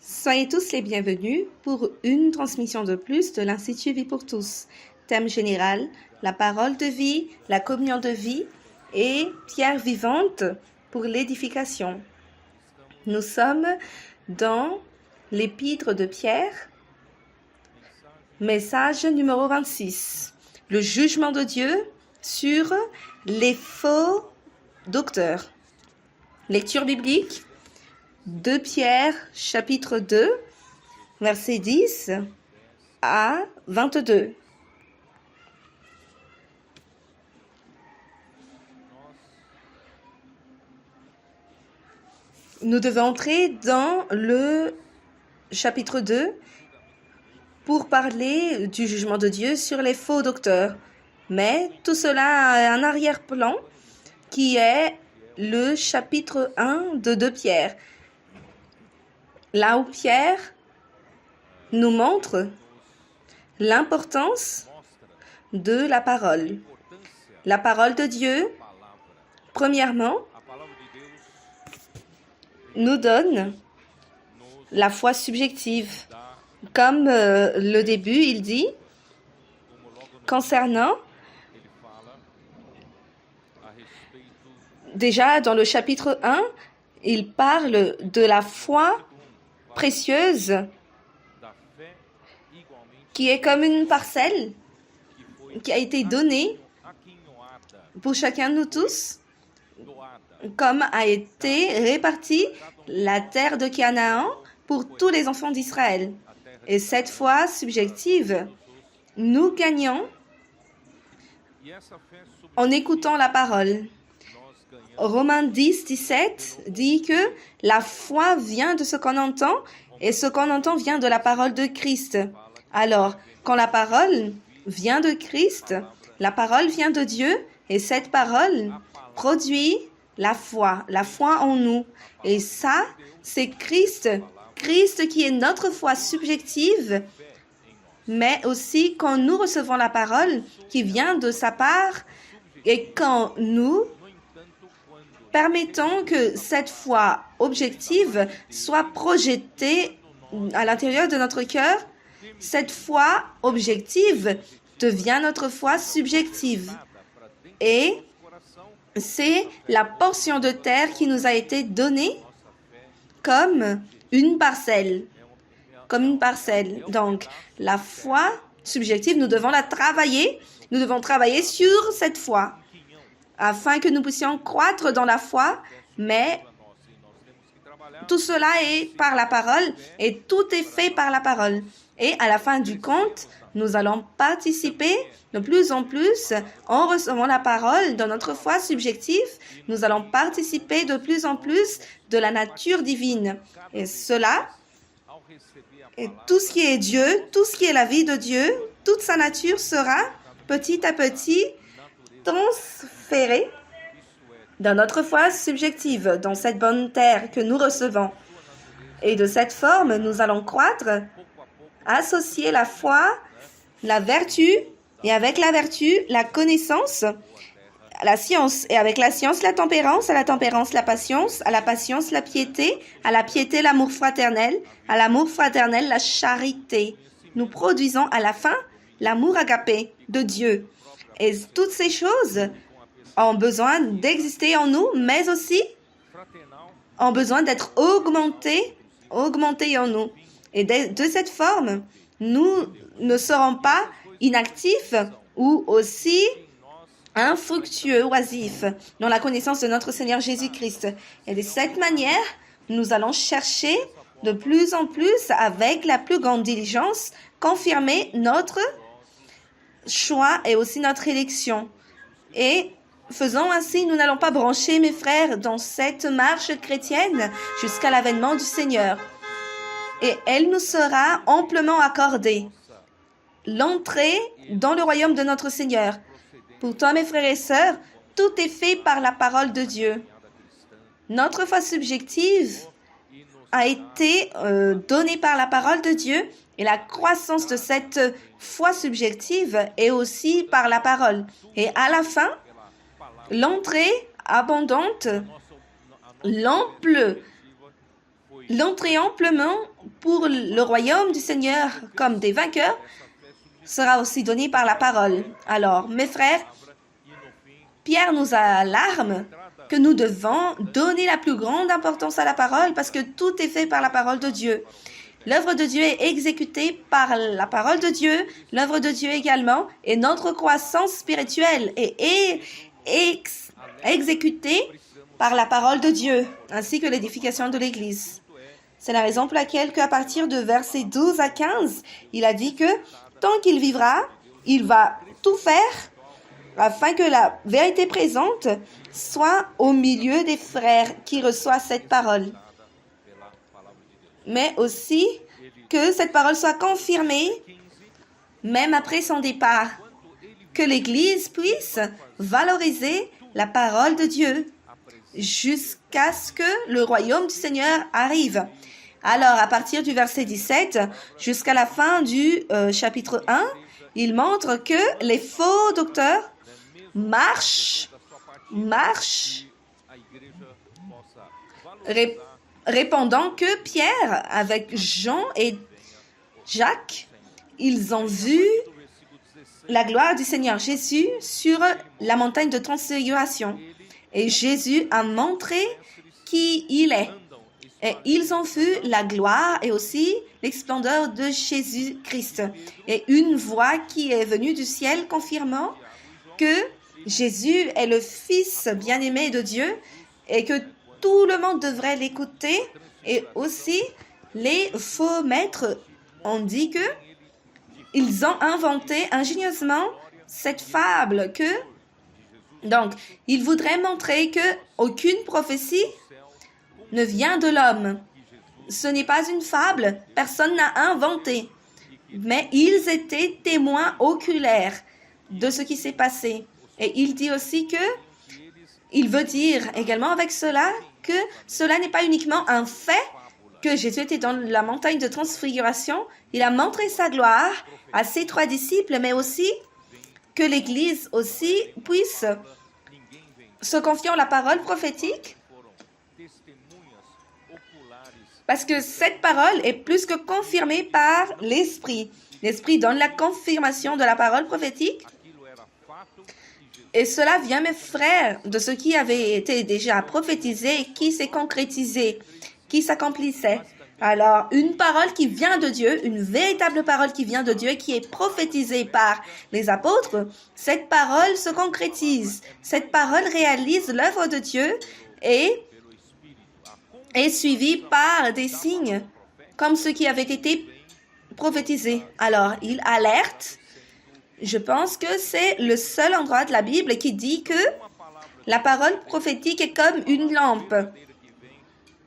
Soyez tous les bienvenus pour une transmission de plus de l'Institut Vie pour tous. Thème général, la parole de vie, la communion de vie et pierre vivante pour l'édification. Nous sommes dans l'épître de Pierre, message numéro 26, le jugement de Dieu sur les faux docteurs. Lecture biblique. 2 Pierre, chapitre 2, versets 10 à 22. Nous devons entrer dans le chapitre 2 pour parler du jugement de Dieu sur les faux docteurs. Mais tout cela a un arrière-plan qui est le chapitre 1 de 2 Pierre. Là où Pierre nous montre l'importance de la parole. La parole de Dieu, premièrement, nous donne la foi subjective. Comme le début, il dit, concernant, déjà dans le chapitre 1, il parle de la foi précieuse qui est comme une parcelle qui a été donnée pour chacun de nous tous, comme a été répartie la terre de Canaan pour tous les enfants d'Israël. Et cette foi subjective, nous gagnons en écoutant la parole. Romains 10, 17 dit que la foi vient de ce qu'on entend et ce qu'on entend vient de la parole de Christ. Alors, quand la parole vient de Christ, la parole vient de Dieu et cette parole produit la foi en nous. Et ça, c'est Christ qui est notre foi subjective, mais aussi quand nous recevons la parole qui vient de sa part et quand nous permettons que cette foi objective soit projetée à l'intérieur de notre cœur, cette foi objective devient notre foi subjective. Et c'est la portion de terre qui nous a été donnée comme une parcelle. Donc, la foi subjective, nous devons la travailler. Nous devons travailler sur cette foi afin que nous puissions croître dans la foi, mais tout cela est par la parole et tout est fait par la parole. Et à la fin du compte, nous allons participer de plus en plus en recevant la parole dans notre foi subjective. Nous allons participer de plus en plus de la nature divine. Et cela, et tout ce qui est Dieu, tout ce qui est la vie de Dieu, toute sa nature sera petit à petit transférée dans notre foi subjective, dans cette bonne terre que nous recevons. Et de cette forme, nous allons croître, associer la foi, la vertu, et avec la vertu, la connaissance, à la science, et avec la science, la tempérance, à la tempérance, la patience, à la patience, la piété, à la piété, l'amour fraternel, à l'amour fraternel, la charité. Nous produisons à la fin l'amour agapé de Dieu. Et toutes ces choses ont besoin d'exister en nous, mais aussi ont besoin d'être augmentées en nous. Et de cette forme, nous ne serons pas inactifs ou aussi infructueux, oisifs dans la connaissance de notre Seigneur Jésus-Christ. Et de cette manière, nous allons chercher de plus en plus, avec la plus grande diligence, confirmer notre choix et aussi notre élection. Et faisant ainsi, nous n'allons pas brancher, mes frères, dans cette marche chrétienne jusqu'à l'avènement du Seigneur. Et elle nous sera amplement accordée. L'entrée dans le royaume de notre Seigneur. Pour toi, mes frères et sœurs, tout est fait par la parole de Dieu. Notre foi subjective a été donnée par la parole de Dieu et la croissance de cette foi subjective est aussi par la parole. Et à la fin, l'entrée abondante, l'entrée amplement pour le royaume du Seigneur comme des vainqueurs sera aussi donnée par la parole. Alors, mes frères, Pierre nous alarme que nous devons donner la plus grande importance à la parole parce que tout est fait par la parole de Dieu. L'œuvre de Dieu est exécutée par la parole de Dieu, l'œuvre de Dieu également, et notre croissance spirituelle est exécutée par la parole de Dieu, ainsi que l'édification de l'Église. C'est la raison pour laquelle qu'à partir de versets 12 à 15, il a dit que tant qu'il vivra, il va tout faire afin que la vérité présente soit au milieu des frères qui reçoivent cette parole. Mais aussi que cette parole soit confirmée même après son départ, que l'Église puisse valoriser la parole de Dieu jusqu'à ce que le royaume du Seigneur arrive. Alors, à partir du verset 17 jusqu'à la fin du chapitre 1, il montre que les faux docteurs marchent, répondant que Pierre, avec Jean et Jacques, ils ont vu la gloire du Seigneur Jésus sur la montagne de transfiguration. Et Jésus a montré qui il est. Et ils ont vu la gloire et aussi l'explendeur de Jésus-Christ. Et une voix qui est venue du ciel confirmant que Jésus est le Fils bien-aimé de Dieu et que tout le monde devrait l'écouter. Et aussi, les faux maîtres ont dit que ils ont inventé ingénieusement cette fable que, donc, ils voudraient montrer que aucune prophétie ne vient de l'homme. Ce n'est pas une fable, personne n'a inventé. Mais ils étaient témoins oculaires de ce qui s'est passé. Et il dit aussi que, il veut dire également avec cela que cela n'est pas uniquement un fait que Jésus était dans la montagne de transfiguration. Il a montré sa gloire à ses 3 disciples, mais aussi que l'Église aussi puisse se confier en la parole prophétique. Parce que cette parole est plus que confirmée par l'Esprit. L'Esprit donne la confirmation de la parole prophétique. Et cela vient, mes frères, de ce qui avait été déjà prophétisé, qui s'est concrétisé, qui s'accomplissait. Alors, une parole qui vient de Dieu, une véritable parole qui vient de Dieu, qui est prophétisée par les apôtres, cette parole se concrétise. Cette parole réalise l'œuvre de Dieu et est suivie par des signes, comme ceux qui avaient été prophétisés. Alors, il alerte. Je pense que c'est le seul endroit de la Bible qui dit que la parole prophétique est comme une lampe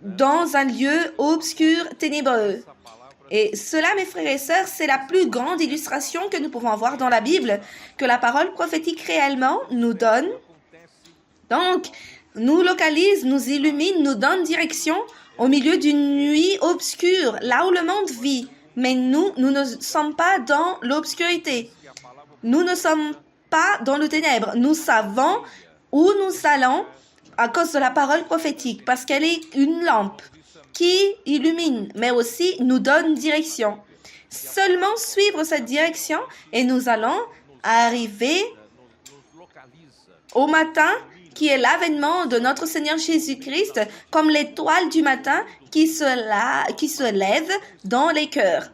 dans un lieu obscur, ténébreux. Et cela, mes frères et sœurs, c'est la plus grande illustration que nous pouvons avoir dans la Bible, que la parole prophétique réellement nous donne. Donc, nous localise, nous illumine, nous donne direction au milieu d'une nuit obscure, là où le monde vit. Mais nous ne sommes pas dans l'obscurité. Nous ne sommes pas dans le ténèbre. Nous savons où nous allons à cause de la parole prophétique, parce qu'elle est une lampe qui illumine, mais aussi nous donne direction. Seulement suivre cette direction et nous allons arriver au matin qui est l'avènement de notre Seigneur Jésus-Christ comme l'étoile du matin qui se lève dans les cœurs.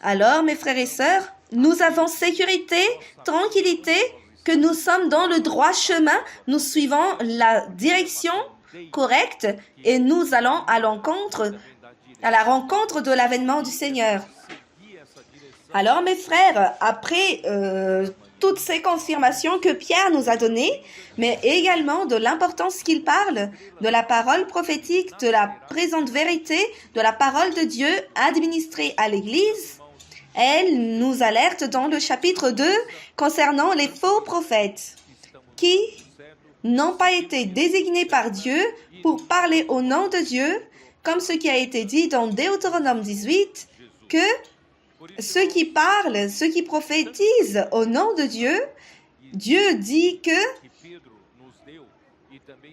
Alors, mes frères et sœurs, nous avons sécurité, tranquillité, que nous sommes dans le droit chemin, nous suivons la direction correcte et nous allons à la rencontre de l'avènement du Seigneur. Alors, mes frères, après toutes ces confirmations que Pierre nous a données, mais également de l'importance qu'il parle de la parole prophétique, de la présente vérité, de la parole de Dieu administrée à l'Église, elle nous alerte dans le chapitre 2 concernant les faux prophètes qui n'ont pas été désignés par Dieu pour parler au nom de Dieu, comme ce qui a été dit dans Deutéronome 18, que ceux qui parlent, ceux qui prophétisent au nom de Dieu, Dieu dit que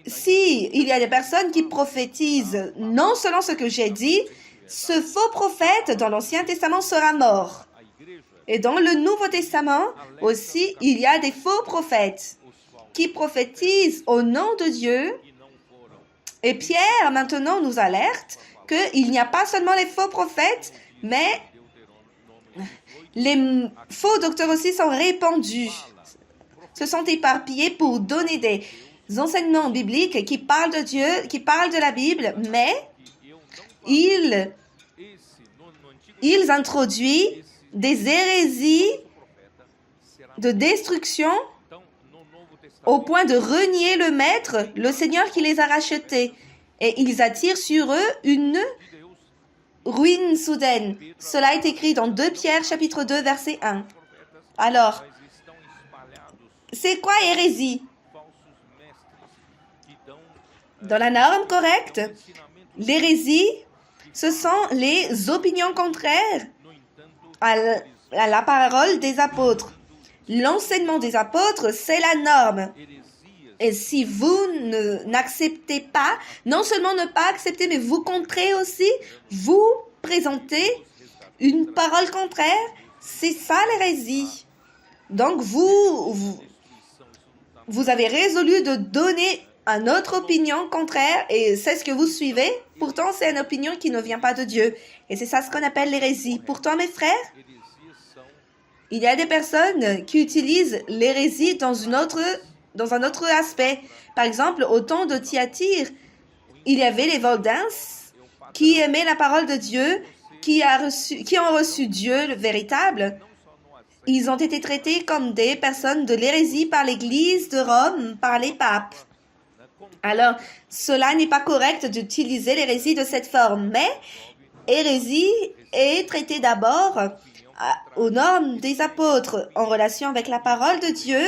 si il y a des personnes qui prophétisent non selon ce que j'ai dit, ce faux prophète dans l'Ancien Testament sera mort. Et dans le Nouveau Testament aussi, il y a des faux prophètes qui prophétisent au nom de Dieu. Et Pierre, maintenant, nous alerte qu'il n'y a pas seulement les faux prophètes, mais les faux docteurs aussi sont répandus, se sont éparpillés pour donner des enseignements bibliques qui parlent de Dieu, qui parlent de la Bible, mais ils introduisent des hérésies de destruction au point de renier le Maître, le Seigneur qui les a rachetés. Et ils attirent sur eux une ruine soudaine. Cela est écrit dans 2 Pierre, chapitre 2, verset 1. Alors, c'est quoi hérésie? Dans la norme correcte, l'hérésie, ce sont les opinions contraires à la parole des apôtres. L'enseignement des apôtres, c'est la norme. Et si vous n'acceptez pas, non seulement ne pas accepter, mais vous contrez aussi, vous présentez une parole contraire, c'est ça l'hérésie. Donc vous avez résolu de donner une autre opinion contraire et c'est ce que vous suivez. Pourtant, c'est une opinion qui ne vient pas de Dieu. Et c'est ça ce qu'on appelle l'hérésie. Pourtant, mes frères, il y a des personnes qui utilisent l'hérésie dans un autre aspect. Par exemple, au temps de Thyatire, il y avait les Valdins qui aimaient la parole de Dieu, qui ont reçu Dieu le véritable. Ils ont été traités comme des personnes de l'hérésie par l'Église de Rome, par les papes. Alors, cela n'est pas correct d'utiliser l'hérésie de cette forme, mais hérésie est traitée d'abord aux normes des apôtres en relation avec la parole de Dieu,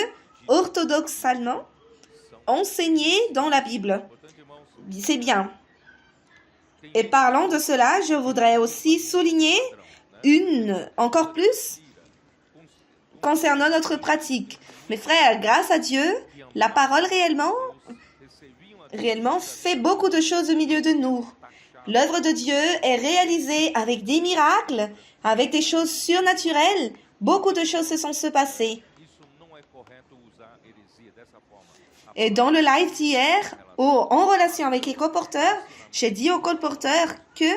orthodoxalement enseignée dans la Bible. C'est bien. Et parlant de cela, je voudrais aussi souligner encore plus concernant notre pratique. Mes frères, grâce à Dieu, la parole réellement fait beaucoup de choses au milieu de nous. L'œuvre de Dieu est réalisée avec des miracles, avec des choses surnaturelles. Beaucoup de choses se sont passées. Et dans le live d'hier, en relation avec les colporteurs, j'ai dit aux colporteurs que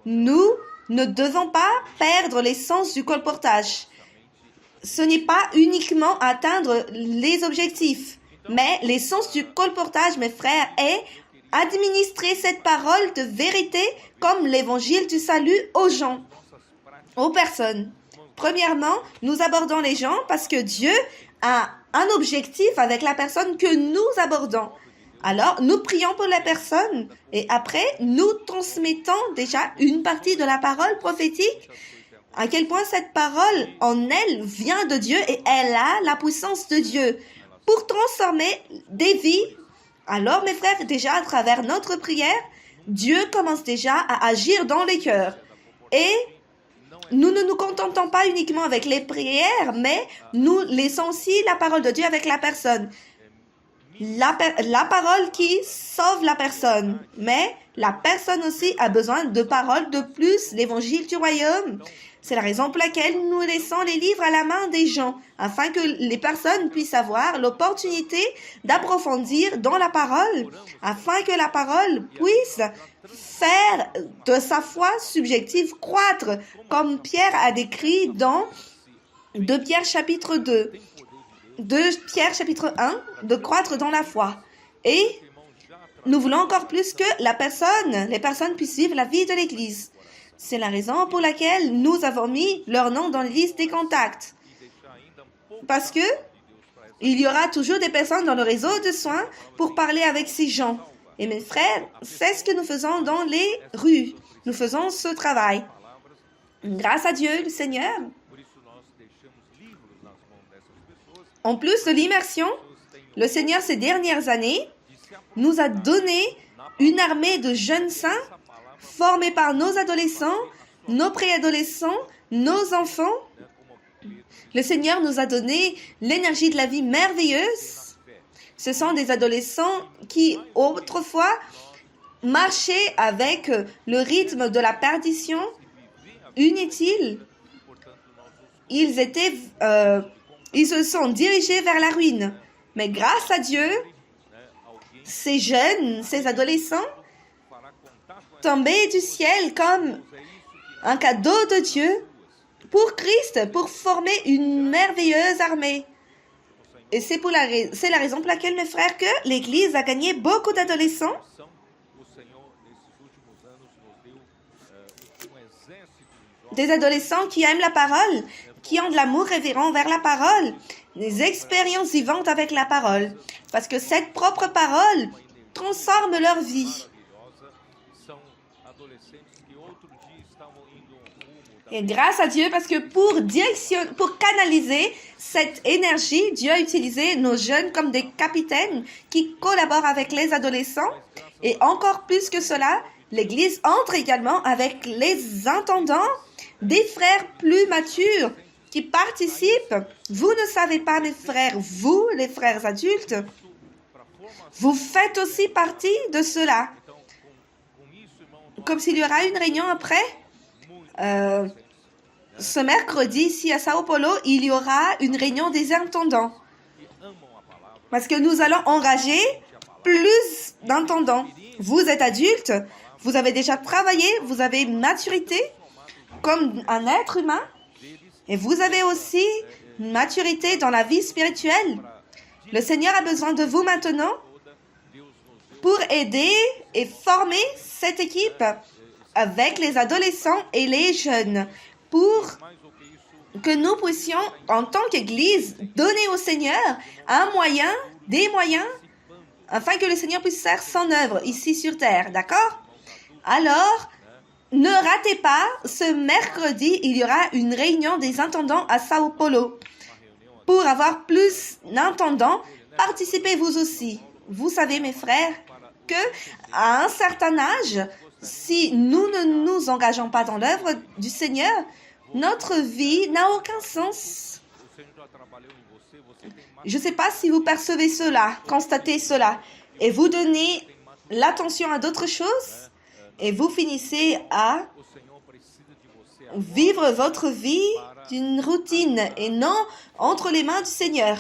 nous ne devons pas perdre l'essence du colportage. Ce n'est pas uniquement atteindre les objectifs, mais l'essence du colportage, mes frères, est administrer cette parole de vérité comme l'évangile du salut aux gens, aux personnes. Premièrement, nous abordons les gens parce que Dieu a un objectif avec la personne que nous abordons. Alors, nous prions pour la personne et après, nous transmettons déjà une partie de la parole prophétique. À quel point cette parole en elle vient de Dieu et elle a la puissance de Dieu pour transformer des vies. Alors, mes frères, déjà à travers notre prière, Dieu commence déjà à agir dans les cœurs. Et nous ne nous contentons pas uniquement avec les prières, mais nous laissons aussi la parole de Dieu avec la personne. La parole qui sauve la personne, mais la personne aussi a besoin de paroles de plus, l'évangile du royaume. C'est la raison pour laquelle nous laissons les livres à la main des gens, afin que les personnes puissent avoir l'opportunité d'approfondir dans la parole, afin que la parole puisse faire de sa foi subjective croître, comme Pierre a décrit dans 2 Pierre chapitre 2. 2 Pierre chapitre 1, de croître dans la foi. Et nous voulons encore plus que les personnes puissent vivre la vie de l'Église. C'est la raison pour laquelle nous avons mis leur nom dans la liste des contacts. Parce que il y aura toujours des personnes dans le réseau de soins pour parler avec ces gens. Et mes frères, c'est ce que nous faisons dans les rues. Nous faisons ce travail. Grâce à Dieu, le Seigneur. En plus de l'immersion, Le Seigneur, ces dernières années, nous a donné une armée de jeunes saints formés par nos adolescents, nos préadolescents, nos enfants. Le Seigneur nous a donné l'énergie de la vie merveilleuse. Ce sont des adolescents qui, autrefois, marchaient avec le rythme de la perdition inutile. Ils se sont dirigés vers la ruine. Mais grâce à Dieu, ces jeunes, ces adolescents, tombaient du ciel comme un cadeau de Dieu pour Christ, pour former une merveilleuse armée. Et c'est la raison pour laquelle, mes frères, que l'Église a gagné beaucoup d'adolescents. Des adolescents qui aiment la parole, qui ont de l'amour révérend vers la parole, des expériences vivantes avec la parole, parce que cette propre parole transforme leur vie. Et grâce à Dieu, parce que pour canaliser cette énergie, Dieu a utilisé nos jeunes comme des capitaines qui collaborent avec les adolescents. Et encore plus que cela, l'Église entre également avec les intendants, des frères plus matures qui participent. Vous ne savez pas, mes frères, vous, les frères adultes, vous faites aussi partie de cela. Comme s'il y aura une réunion après. Ce mercredi, ici à Sao Paulo, il y aura une réunion des intendants. Parce que nous allons engager plus d'intendants. Vous êtes adultes, vous avez déjà travaillé, vous avez une maturité comme un être humain. Et vous avez aussi une maturité dans la vie spirituelle. Le Seigneur a besoin de vous maintenant pour aider et former cette équipe avec les adolescents et les jeunes, pour que nous puissions, en tant qu'Église, donner au Seigneur des moyens, afin que le Seigneur puisse faire son œuvre ici sur terre, d'accord? Alors, ne ratez pas, ce mercredi, il y aura une réunion des intendants à Sao Paulo. Pour avoir plus d'intendants, participez vous aussi. Vous savez, mes frères, que à un certain âge, si nous ne nous engageons pas dans l'œuvre du Seigneur, notre vie n'a aucun sens. Je ne sais pas si vous percevez cela, constatez cela, et vous donnez l'attention à d'autres choses, et vous finissez à vivre votre vie d'une routine et non entre les mains du Seigneur.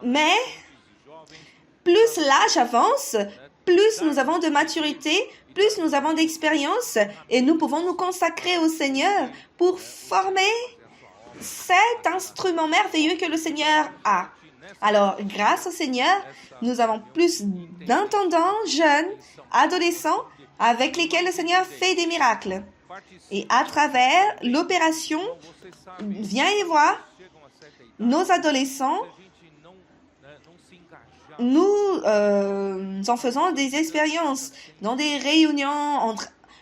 Mais plus l'âge avance, plus nous avons de maturité, plus nous avons d'expérience et nous pouvons nous consacrer au Seigneur pour former cet instrument merveilleux que le Seigneur a. Alors, grâce au Seigneur, nous avons plus d'intendants jeunes, adolescents, avec lesquels le Seigneur fait des miracles. Et à travers l'opération Viens et vois, nos adolescents, nous en faisons des expériences dans des réunions,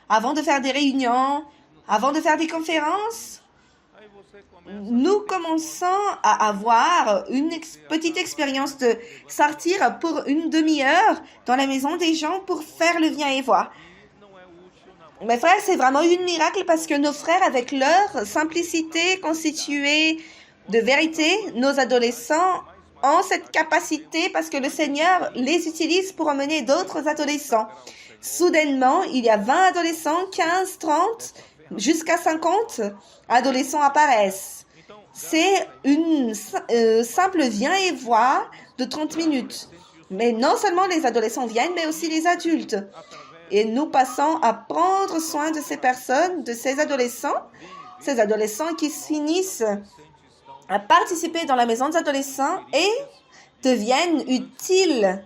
avant de faire des réunions, avant de faire des conférences. Nous commençons à avoir une petite expérience de sortir pour une demi-heure dans la maison des gens pour faire le viens et vois. Mes frères, c'est vraiment un miracle parce que nos frères, avec leur simplicité constituée de vérité, nos adolescents ont cette capacité parce que le Seigneur les utilise pour emmener d'autres adolescents. Soudainement, il y a 20 adolescents, 15, 30, jusqu'à 50 adolescents apparaissent. C'est une simple viens et vois de 30 minutes. Mais non seulement les adolescents viennent, mais aussi les adultes. Et nous passons à prendre soin de ces personnes, de ces adolescents qui finissent à participer dans la maison des adolescents et deviennent utiles.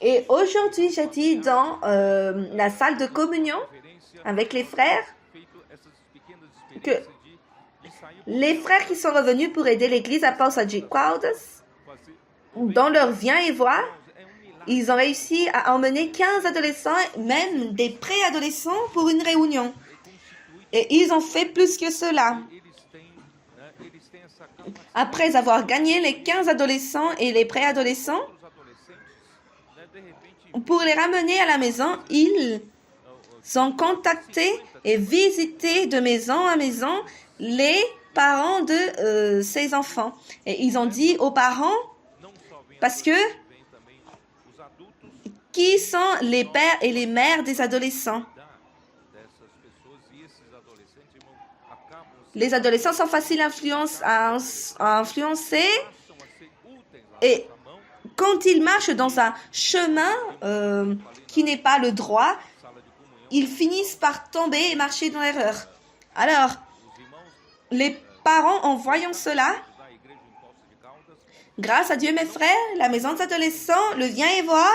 Et aujourd'hui, j'ai dit dans la salle de communion avec les frères que les frères qui sont revenus pour aider l'église à Pausade Quadras, dans leur vient et vois, ils ont réussi à emmener 15 adolescents, même des préadolescents, pour une réunion. Et ils ont fait plus que cela. après avoir gagné les 15 adolescents et les préadolescents, pour les ramener à la maison, ils ont contacté et visité de maison à maison les parents de ces enfants. Et ils ont dit aux parents, parce que qui sont les pères et les mères des adolescents? Les adolescents sont faciles à influencer et quand ils marchent dans un chemin qui n'est pas le droit, ils finissent par tomber et marcher dans l'erreur. Alors, les parents, en voyant cela, grâce à Dieu, mes frères, la maison des adolescents, le Viens et Vois,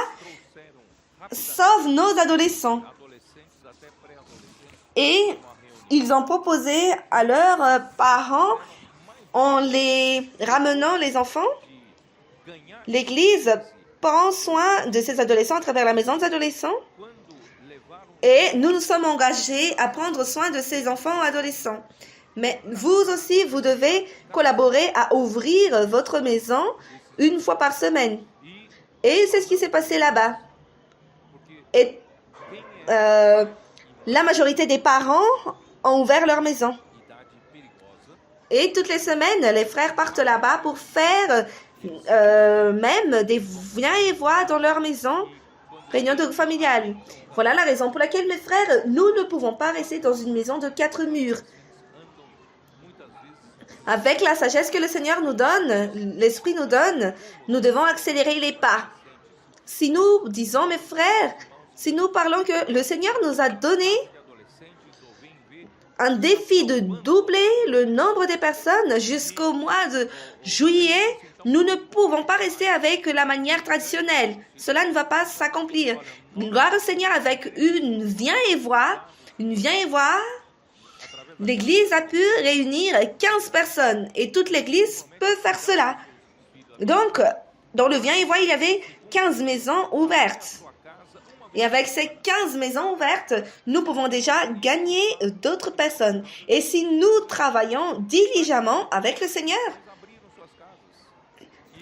sauve nos adolescents. Et ils ont proposé à leurs parents, en les ramenant les enfants, l'Église prend soin de ces adolescents à travers la maison des adolescents. Et nous nous sommes engagés à prendre soin de ces enfants ou adolescents. Mais vous aussi, vous devez collaborer à ouvrir votre maison une fois par semaine. Et c'est ce qui s'est passé là-bas. Et la majorité des parents ont ouvert leur maison. Et toutes les semaines, les frères partent là-bas pour faire même des viens et vois dans leur maison, réunion familiale. Voilà la raison pour laquelle, mes frères, nous ne pouvons pas rester dans une maison de 4 murs. Avec la sagesse que le Seigneur nous donne, l'Esprit nous donne, nous devons accélérer les pas. Si nous disons, mes frères, si nous parlons que le Seigneur nous a donné un défi de doubler le nombre de personnes jusqu'au mois de juillet, nous ne pouvons pas rester avec la manière traditionnelle. Cela ne va pas s'accomplir. Gloire au Seigneur, avec une viens et vois, l'Église a pu réunir 15 personnes et toute l'Église peut faire cela. Donc, dans le viens et vois, il y avait 15 maisons ouvertes. Et avec ces 15 maisons ouvertes, nous pouvons déjà gagner d'autres personnes. Et si nous travaillons diligemment avec le Seigneur,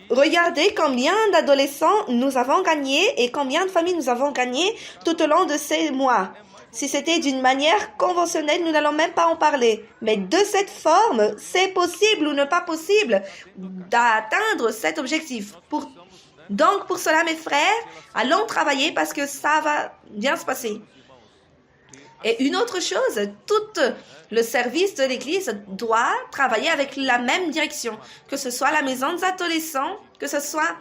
regardez combien d'adolescents nous avons gagnés et combien de familles nous avons gagnées tout au long de ces mois. Si c'était d'une manière conventionnelle, nous n'allons même pas en parler. Mais de cette forme, c'est possible ou ne pas possible d'atteindre cet objectif. Donc, pour cela, mes frères, allons travailler parce que ça va bien se passer. Et une autre chose, tout le service de l'Église doit travailler avec la même direction, que ce soit la maison des adolescents, que ce soit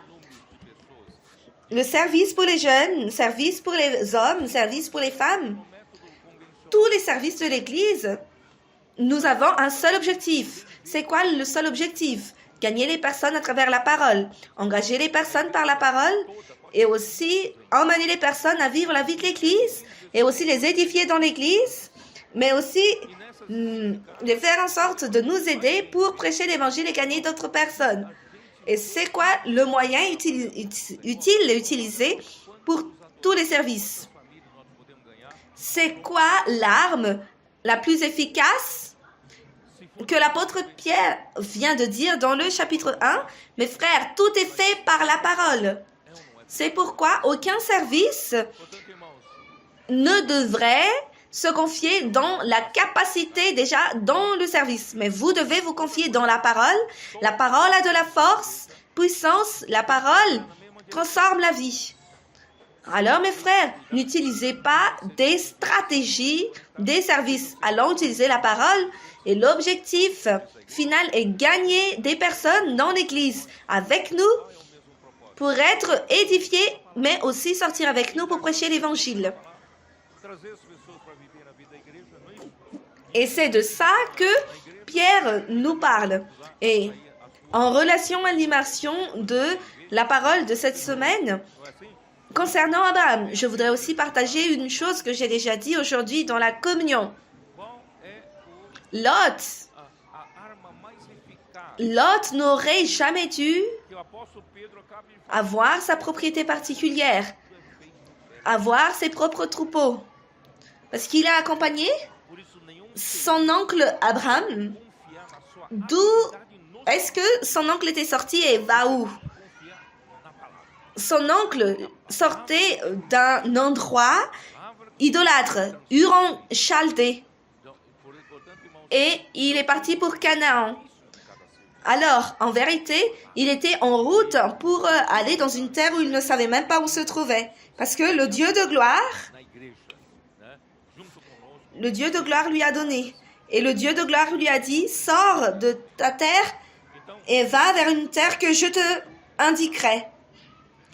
le service pour les jeunes, le service pour les hommes, le service pour les femmes. Tous les services de l'Église, nous avons un seul objectif. C'est quoi le seul objectif? Gagner les personnes à travers la parole, engager les personnes par la parole et aussi emmener les personnes à vivre la vie de l'Église et aussi les édifier dans l'Église, mais aussi les faire en sorte de nous aider pour prêcher l'Évangile et gagner d'autres personnes. Et c'est quoi le moyen utile et utilisé pour tous les services? C'est quoi l'arme la plus efficace que l'apôtre Pierre vient de dire dans le chapitre 1, mes frères, tout est fait par la parole. C'est pourquoi aucun service ne devrait se confier dans la capacité déjà dans le service. Mais vous devez vous confier dans la parole. La parole a de la force, puissance. La parole transforme la vie. Alors, mes frères, n'utilisez pas des stratégies, des services. Allons utiliser la parole. Et l'objectif final est gagner des personnes dans l'Église avec nous pour être édifiés, mais aussi sortir avec nous pour prêcher l'Évangile. Et c'est de ça que Pierre nous parle. Et en relation à l'immersion de la parole de cette semaine, concernant Abraham, je voudrais aussi partager une chose que j'ai déjà dit aujourd'hui dans la communion. Lot n'aurait jamais dû avoir sa propriété particulière, avoir ses propres troupeaux, parce qu'il a accompagné son oncle Abraham, d'où est-ce que son oncle était sorti et va où? Son oncle sortait d'un endroit idolâtre, Ur en Chaldée. Et il est parti pour Canaan. Alors, en vérité, il était en route pour aller dans une terre où il ne savait même pas où se trouvait. Parce que le Dieu de gloire lui a donné. Et le Dieu de gloire lui a dit, sors de ta terre et va vers une terre que je te indiquerai.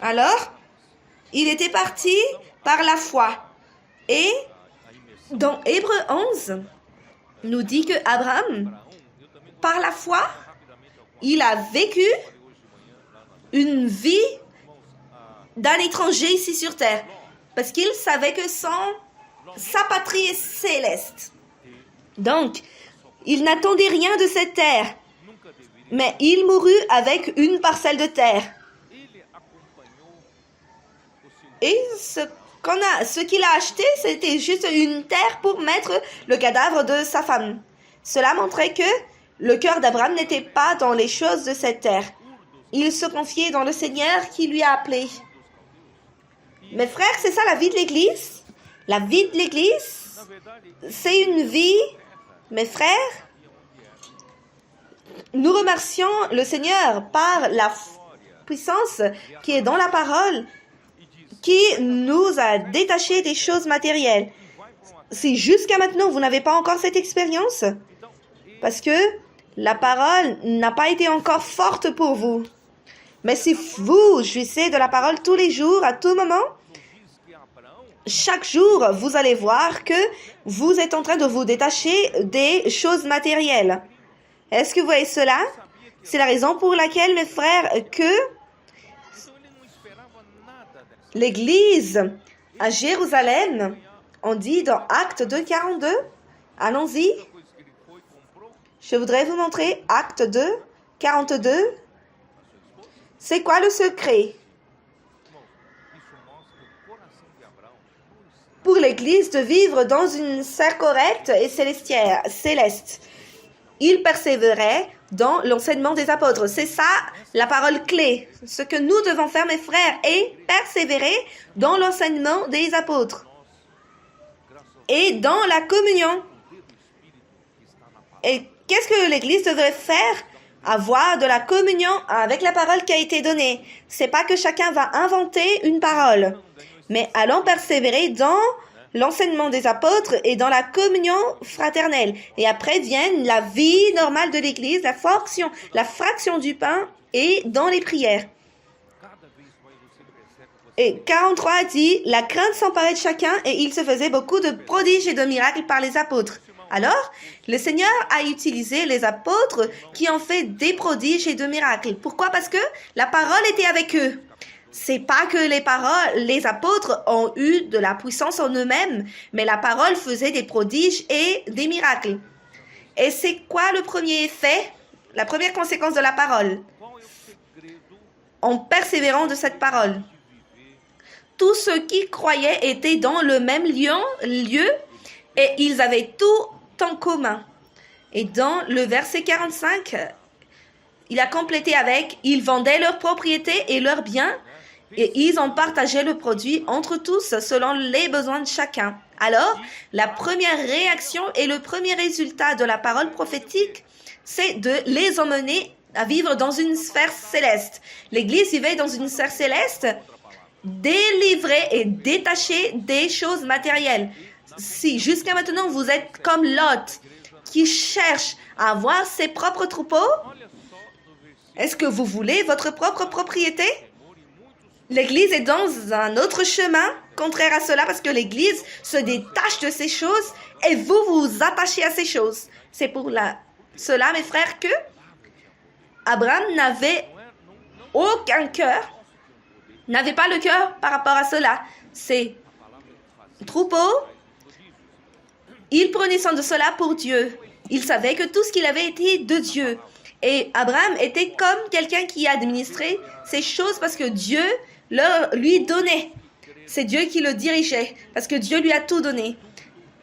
Alors, il était parti par la foi. Et dans Hébreux 11, nous dit que Abraham, par la foi, il a vécu une vie d'un étranger ici sur terre. Parce qu'il savait que sa patrie est céleste. Donc, il n'attendait rien de cette terre. Mais il mourut avec une parcelle de terre. Et ce qu'il a acheté, c'était juste une terre pour mettre le cadavre de sa femme. Cela montrait que le cœur d'Abraham n'était pas dans les choses de cette terre. Il se confiait dans le Seigneur qui lui a appelé. Mes frères, c'est ça la vie de l'Église? La vie de l'Église, c'est une vie, mes frères. Nous remercions le Seigneur par la puissance qui est dans la parole, qui nous a détachés des choses matérielles. Si jusqu'à maintenant vous n'avez pas encore cette expérience, parce que la parole n'a pas été encore forte pour vous. Mais si vous jouissez de la parole tous les jours, à tout moment, chaque jour, vous allez voir que vous êtes en train de vous détacher des choses matérielles. Est-ce que vous voyez cela? C'est la raison pour laquelle, mes frères, que l'Église à Jérusalem, on dit dans Actes 2:42, allons-y. Je voudrais vous montrer Actes 2:42. C'est quoi le secret pour l'Église de vivre dans une sphère correcte et céleste? Il persévérait dans l'enseignement des apôtres. C'est ça la parole clé. Ce que nous devons faire, mes frères, est persévérer dans l'enseignement des apôtres et dans la communion. Et qu'est-ce que l'Église devrait faire? Avoir de la communion avec la parole qui a été donnée. C'est pas que chacun va inventer une parole, mais allons persévérer dans l'enseignement des apôtres et dans la communion fraternelle. Et après vient la vie normale de l'Église, la fraction du pain et dans les prières. Et 43 dit, la crainte s'emparait de chacun et il se faisait beaucoup de prodiges et de miracles par les apôtres. Alors, le Seigneur a utilisé les apôtres qui ont fait des prodiges et de miracles. Pourquoi? Parce que la parole était avec eux. C'est pas que les apôtres ont eu de la puissance en eux-mêmes, mais la parole faisait des prodiges et des miracles. Et c'est quoi le premier effet? La première conséquence de la parole? En persévérant de cette parole. Tous ceux qui croyaient étaient dans le même lieu et ils avaient tout en commun. Et dans le verset 45, il a complété avec « Ils vendaient leurs propriétés et leurs biens et ils en partageaient le produit entre tous selon les besoins de chacun. » Alors, la première réaction et le premier résultat de la parole prophétique, c'est de les emmener à vivre dans une sphère céleste. L'Église vivait dans une sphère céleste, délivrée et détachée des choses matérielles. Si jusqu'à maintenant vous êtes comme Lot, qui cherche à avoir ses propres troupeaux, est-ce que vous voulez votre propre propriété? L'Église est dans un autre chemin, contraire à cela, parce que l'Église se détache de ces choses et vous vous attachez à ces choses. C'est pour cela, mes frères, que Abraham n'avait aucun cœur, n'avait pas le cœur par rapport à cela. Ces troupeaux, il prenait soin de cela pour Dieu. Il savait que tout ce qu'il avait été de Dieu. Et Abraham était comme quelqu'un qui administrait ces choses parce que Dieu lui donnait. C'est Dieu qui le dirigeait parce que Dieu lui a tout donné.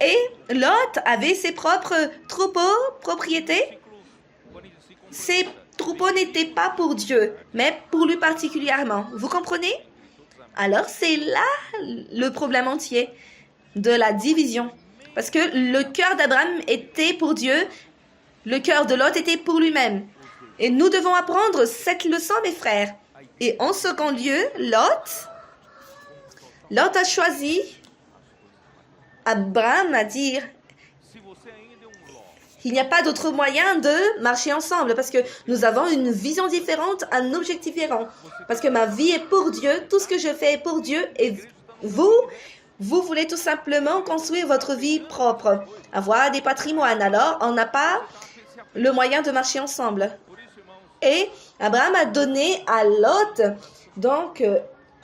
Et Lot avait ses propres troupeaux, propriétés. Ces troupeau n'était pas pour Dieu, mais pour lui particulièrement. Vous comprenez? Alors c'est là le problème entier de la division. Parce que le cœur d'Abraham était pour Dieu, le cœur de Lot était pour lui-même. Et nous devons apprendre cette leçon, mes frères. Et en second lieu, Lot a choisi Abraham à dire, il n'y a pas d'autre moyen de marcher ensemble parce que nous avons une vision différente, un objectif différent. Parce que ma vie est pour Dieu, tout ce que je fais est pour Dieu et vous voulez tout simplement construire votre vie propre, avoir des patrimoines. Alors, on n'a pas le moyen de marcher ensemble. Et Abraham a donné à Lot donc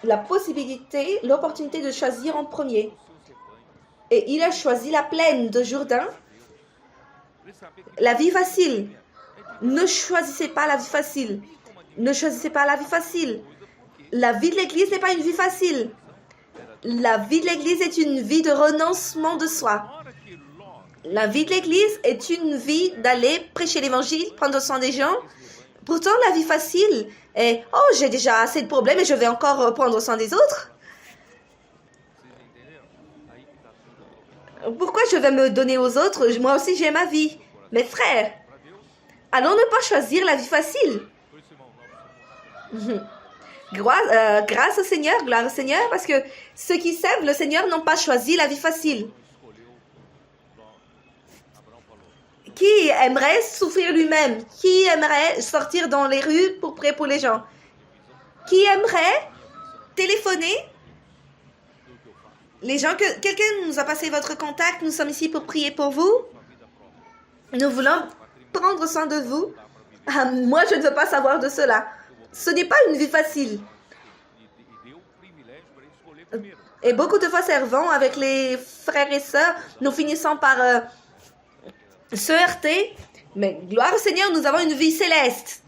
la possibilité, l'opportunité de choisir en premier. Et il a choisi la plaine de Jourdain, la vie facile. Ne choisissez pas la vie facile. Ne choisissez pas la vie facile. La vie de l'Église n'est pas une vie facile. La vie de l'Église est une vie de renoncement de soi. La vie de l'Église est une vie d'aller prêcher l'Évangile, prendre soin des gens. Pourtant, la vie facile est « Oh, j'ai déjà assez de problèmes et je vais encore prendre soin des autres. » Pourquoi je vais me donner aux autres? Moi aussi, j'ai ma vie. Mes frères, allons ne pas choisir la vie facile. Grâce au Seigneur, gloire au Seigneur, parce que ceux qui servent le Seigneur n'ont pas choisi la vie facile. Qui aimerait souffrir lui-même? Qui aimerait sortir dans les rues pour prier pour les gens? Qui aimerait téléphoner? Les gens quelqu'un nous a passé votre contact, nous sommes ici pour prier pour vous. Nous voulons prendre soin de vous. Ah, moi, je ne veux pas savoir de cela. Ce n'est pas une vie facile. Et beaucoup de fois, servant avec les frères et sœurs, nous finissons par se heurter. Mais gloire au Seigneur, nous avons une vie céleste.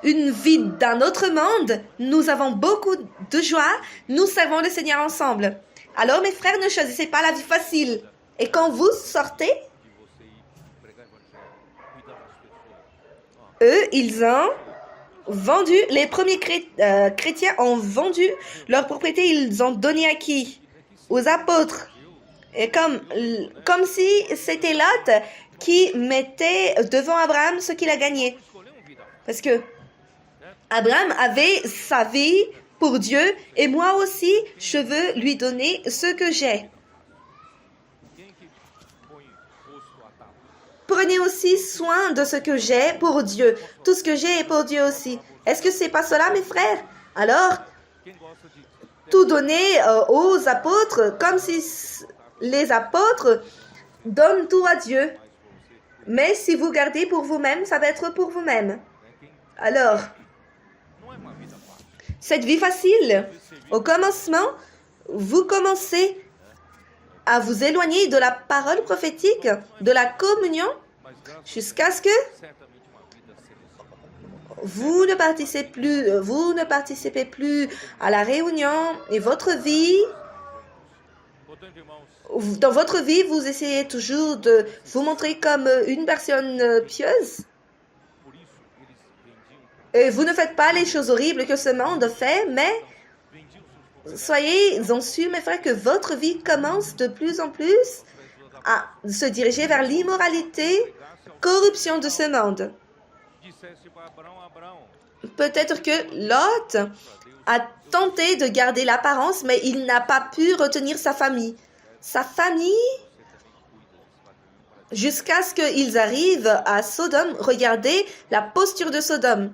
Une vie d'un autre monde. Nous avons beaucoup de joie. Nous servons le Seigneur ensemble. Alors, mes frères, ne choisissez pas la vie facile. Et quand vous sortez, eux, ils ont vendu, les premiers chrétiens ont vendu leur propriété, ils ont donné à qui? Aux apôtres. Et comme si c'était Lot qui mettait devant Abraham ce qu'il a gagné. Parce que Abraham avait sa vie pour Dieu et moi aussi, je veux lui donner ce que j'ai. Prenez aussi soin de ce que j'ai pour Dieu. Tout ce que j'ai est pour Dieu aussi. Est-ce que c'est pas cela, mes frères? Alors, tout donner aux apôtres, comme si les apôtres donnent tout à Dieu. Mais si vous gardez pour vous-même, ça va être pour vous-même. Alors, cette vie facile, au commencement, vous commencez à vous éloigner de la parole prophétique, de la communion, jusqu'à ce que vous ne participez plus à la réunion et votre vie, dans votre vie, vous essayez toujours de vous montrer comme une personne pieuse. Et vous ne faites pas les choses horribles que ce monde fait, mais soyez en sûrs, mes frères, que votre vie commence de plus en plus à se diriger vers l'immoralité, corruption de ce monde. Peut-être que Lot a tenté de garder l'apparence, mais il n'a pas pu retenir sa famille. Sa famille, jusqu'à ce qu'ils arrivent à Sodome, regardez la posture de Sodome.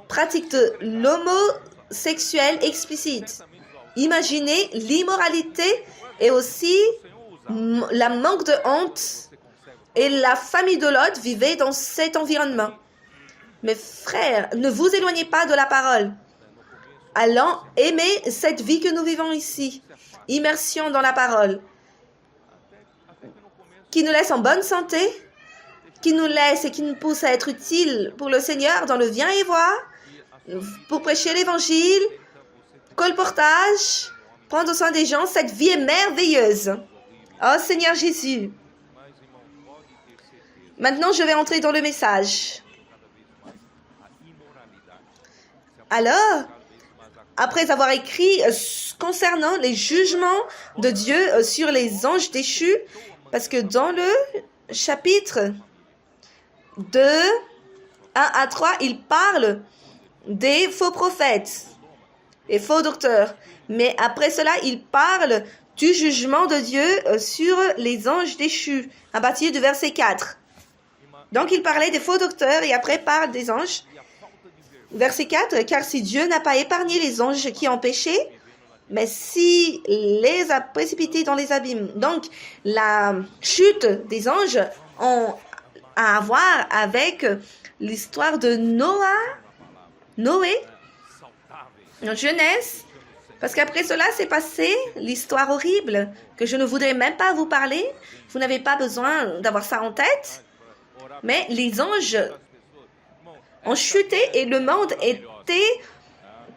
Pratique de l'homosexuel explicite. Imaginez l'immoralité et aussi la manque de honte. Et la famille de Lot vivait dans cet environnement. Mes frères, ne vous éloignez pas de la parole. Allons aimer cette vie que nous vivons ici. Immersion dans la parole. Qui nous laisse en bonne santé, qui nous laisse et qui nous pousse à être utiles pour le Seigneur dans le viens et voir, pour prêcher l'évangile, colportage, prendre soin des gens. Cette vie est merveilleuse. Oh Seigneur Jésus. Maintenant, je vais entrer dans le message. Alors, après avoir écrit concernant les jugements de Dieu sur les anges déchus, parce que dans le chapitre 2, 1 à 3, il parle des faux prophètes et faux docteurs. Mais après cela, il parle du jugement de Dieu sur les anges déchus, à partir du verset 4. Donc, il parlait des faux docteurs et après parle des anges. Verset 4, car si Dieu n'a pas épargné les anges qui ont péché, mais si les a précipités dans les abîmes. Donc, la chute des anges ont à voir avec l'histoire de Noé, en Genèse, parce qu'après cela, c'est passé l'histoire horrible que je ne voudrais même pas vous parler. Vous n'avez pas besoin d'avoir ça en tête. Mais les anges ont chuté et le monde était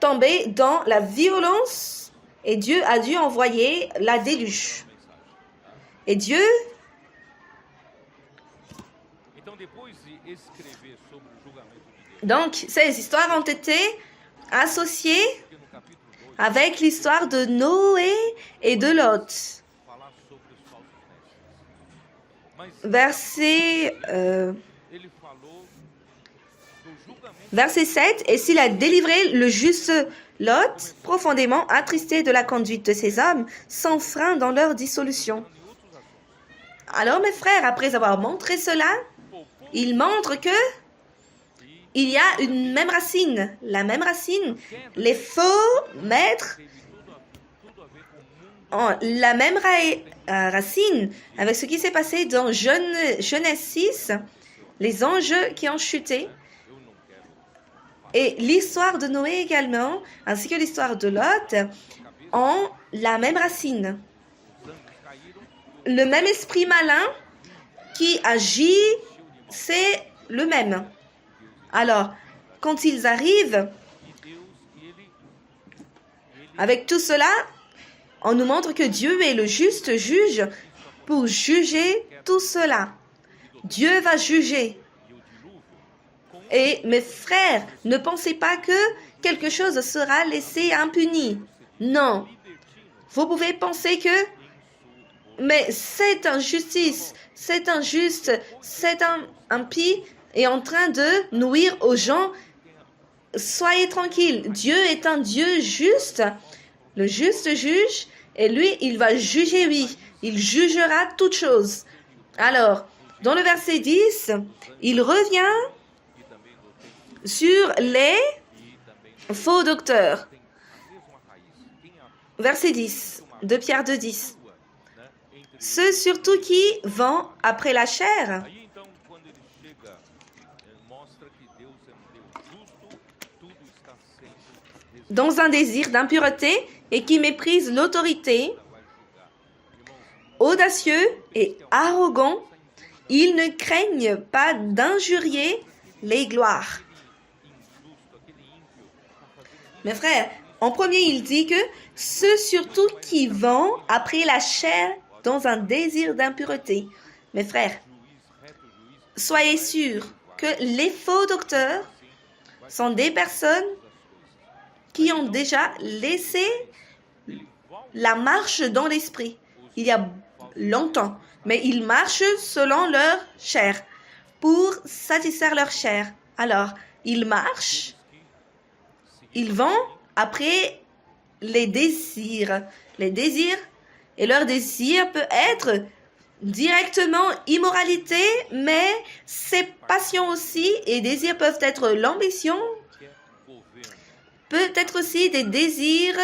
tombé dans la violence et Dieu a dû envoyer la déluge. Et Dieu, donc ces histoires ont été associées avec l'histoire de Noé et de Lot. Verset 7, et s'il a délivré le juste Lot, profondément attristé de la conduite de ces hommes, sans frein dans leur dissolution. Alors mes frères, après avoir montré cela, il montre que il y a une même racine. La même racine, les faux maîtres ont la même racine avec ce qui s'est passé dans Genèse 6, les anges qui ont chuté. Et l'histoire de Noé également, ainsi que l'histoire de Lot, ont la même racine. Le même esprit malin qui agit, c'est le même. Alors, quand ils arrivent, avec tout cela, on nous montre que Dieu est le juste juge pour juger tout cela. Dieu va juger. Et mes frères, ne pensez pas que quelque chose sera laissé impuni. Non. Vous pouvez penser que, mais cette injustice, cet injuste, cet impie est en train de nuire aux gens. Soyez tranquilles. Dieu est un Dieu juste, le juste juge, et lui, il va juger, oui. Il jugera toutes choses. Alors, dans le verset 10, il revient sur les faux docteurs. Verset 10, de Pierre 2,10. Ceux surtout qui vont après la chair. Dans un désir d'impureté et qui méprisent l'autorité, audacieux et arrogants, ils ne craignent pas d'injurier les gloires. Mes frères, en premier, il dit que ceux surtout qui vont après la chair dans un désir d'impureté. Mes frères, soyez sûrs que les faux docteurs sont des personnes qui ont déjà laissé la marche dans l'esprit il y a longtemps, mais ils marchent selon leur chair pour satisfaire leur chair. Alors, ils marchent, ils vont après les désirs. Les désirs, et leur désir peut être directement immoralité, mais ces passions aussi et désirs peuvent être l'ambition, peut être aussi des désirs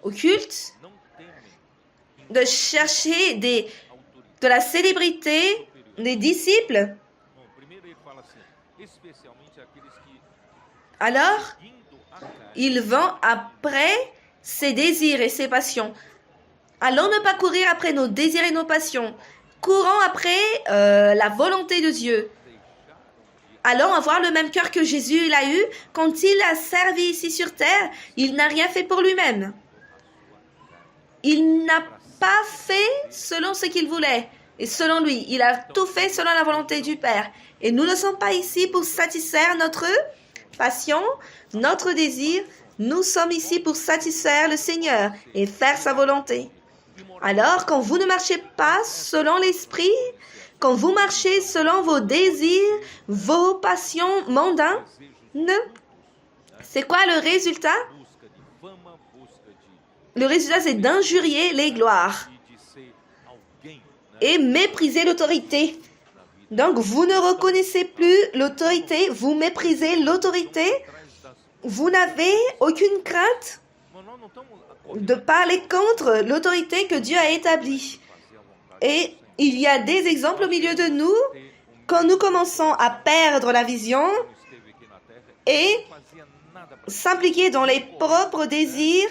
occultes, de chercher de la célébrité, des disciples. Alors, ils vont après ses désirs et ses passions. Allons ne pas courir après nos désirs et nos passions. Courons après la volonté de Dieu. Allons avoir le même cœur que Jésus il a eu quand il a servi ici sur terre. Il n'a rien fait pour lui-même. Il n'a pas fait selon ce qu'il voulait. Et selon lui, il a tout fait selon la volonté du Père. Et nous ne sommes pas ici pour satisfaire notre passion, notre désir, nous sommes ici pour satisfaire le Seigneur et faire sa volonté. Alors, quand vous ne marchez pas selon l'esprit, quand vous marchez selon vos désirs, vos passions mondaines, c'est quoi le résultat? Le résultat, c'est d'injurier les gloires et mépriser l'autorité. Donc, vous ne reconnaissez plus l'autorité, vous méprisez l'autorité, vous n'avez aucune crainte de parler contre l'autorité que Dieu a établie. Et il y a des exemples au milieu de nous, quand nous commençons à perdre la vision et s'impliquer dans les propres désirs,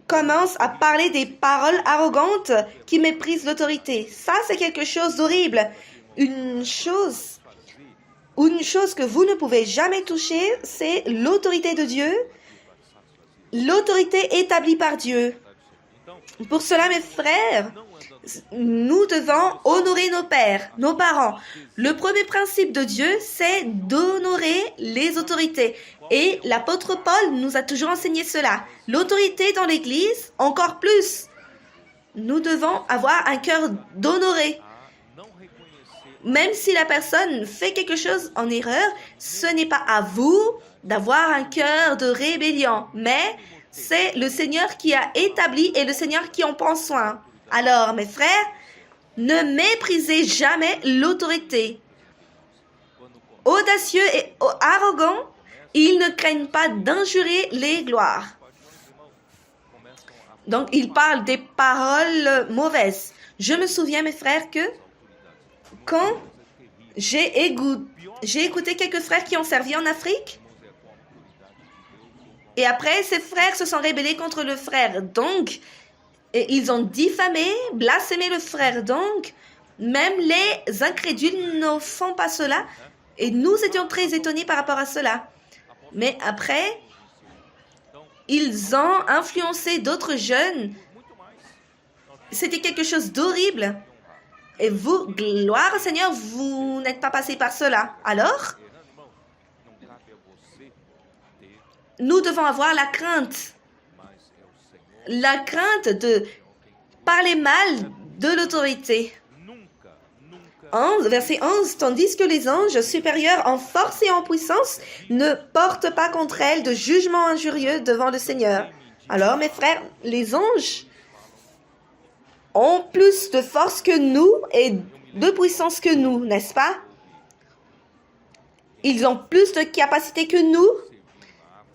commence à parler des paroles arrogantes qui méprisent l'autorité. Ça, c'est quelque chose d'horrible. Une chose que vous ne pouvez jamais toucher, c'est l'autorité de Dieu, l'autorité établie par Dieu. Pour cela, mes frères, nous devons honorer nos pères, nos parents. Le premier principe de Dieu, c'est d'honorer les autorités. Et l'apôtre Paul nous a toujours enseigné cela. L'autorité dans l'Église, encore plus. Nous devons avoir un cœur d'honorer. Même si la personne fait quelque chose en erreur, ce n'est pas à vous d'avoir un cœur de rébellion, mais c'est le Seigneur qui a établi et le Seigneur qui en prend soin. Alors, mes frères, ne méprisez jamais l'autorité. Audacieux et arrogants, ils ne craignent pas d'injurier les gloires. Donc, ils parlent des paroles mauvaises. Je me souviens, mes frères, que quand j'ai écouté quelques frères qui ont servi en Afrique, et après, ces frères se sont rébellés contre le frère. Donc, ils ont diffamé, blasphémé le frère. Donc, même les incrédules ne font pas cela. Et nous étions très étonnés par rapport à cela. Mais après, ils ont influencé d'autres jeunes. C'était quelque chose d'horrible. Et vous, gloire au Seigneur, vous n'êtes pas passé par cela. Alors, nous devons avoir la crainte de parler mal de l'autorité. Verset 11, tandis que les anges supérieurs en force et en puissance ne portent pas contre elles de jugement injurieux devant le Seigneur. Alors, mes frères, les anges ont plus de force que nous et de puissance que nous, n'est-ce pas? Ils ont plus de capacité que nous,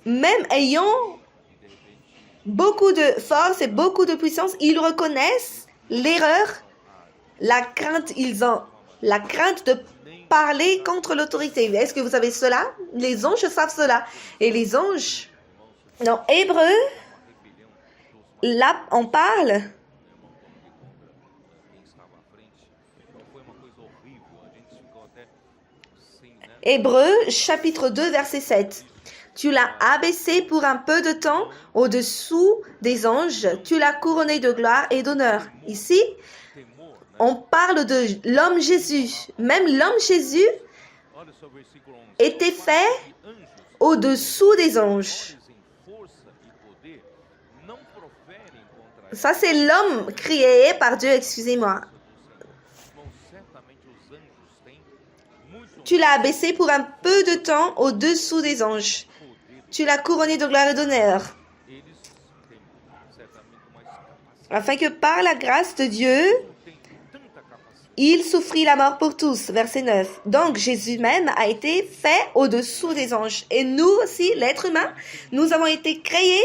même ayant beaucoup de force et beaucoup de puissance, ils reconnaissent l'erreur, la crainte, ils ont la crainte de parler contre l'autorité. Est-ce que vous savez cela? Les anges savent cela. Et les anges, dans Hébreu, là, on parle. Hébreu, chapitre 2, verset 7. Tu l'as abaissé pour un peu de temps au-dessous des anges. Tu l'as couronné de gloire et d'honneur. Ici, on parle de l'homme Jésus. Même l'homme Jésus était fait au-dessous des anges. Ça, c'est l'homme créé par Dieu, excusez-moi. Tu l'as abaissé pour un peu de temps au-dessous des anges. Tu l'as couronné de gloire et d'honneur. Afin que par la grâce de Dieu, il souffrit la mort pour tous. Verset 9. Donc, Jésus même a été fait au-dessous des anges. Et nous aussi, l'être humain, nous avons été créés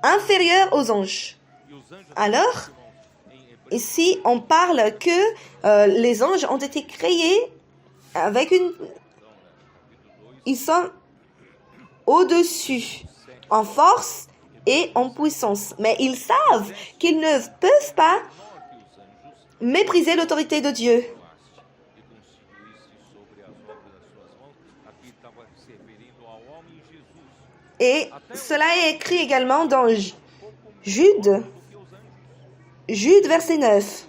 inférieurs aux anges. Alors, ici, on parle que les anges ont été créés avec une... Ils sont au-dessus, en force et en puissance. Mais ils savent qu'ils ne peuvent pas mépriser l'autorité de Dieu. Et cela est écrit également dans Jude, verset 9.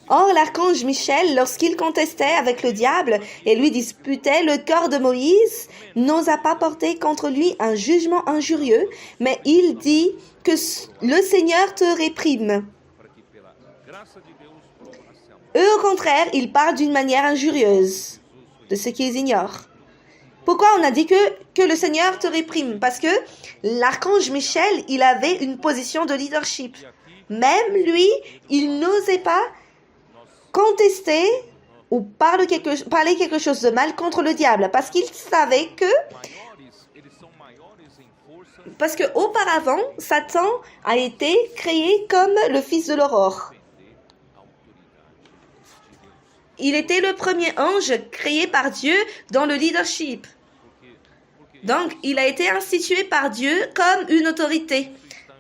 Or, l'archange Michel, lorsqu'il contestait avec le diable et lui disputait le corps de Moïse, n'osa pas porter contre lui un jugement injurieux, mais il dit que le Seigneur te réprime. Eux, au contraire, ils parlent d'une manière injurieuse de ce qu'ils ignorent. Pourquoi on a dit que le Seigneur te réprime? Parce que l'archange Michel, il avait une position de leadership. Même lui, il n'osait pas contester ou parler quelque chose de mal contre le diable, parce qu'il savait parce que auparavant, Satan a été créé comme le fils de l'aurore. Il était le premier ange créé par Dieu dans le leadership. Donc, il a été institué par Dieu comme une autorité.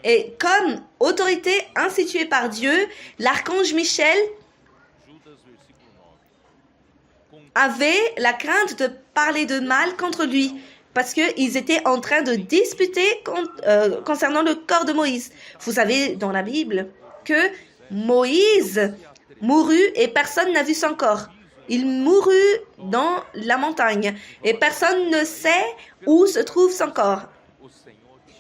Et comme autorité instituée par Dieu, l'archange Michel avait la crainte de parler de mal contre lui, parce qu'ils étaient en train de disputer concernant le corps de Moïse. Vous savez dans la Bible que Moïse mourut et personne n'a vu son corps. Il mourut dans la montagne et personne ne sait où se trouve son corps.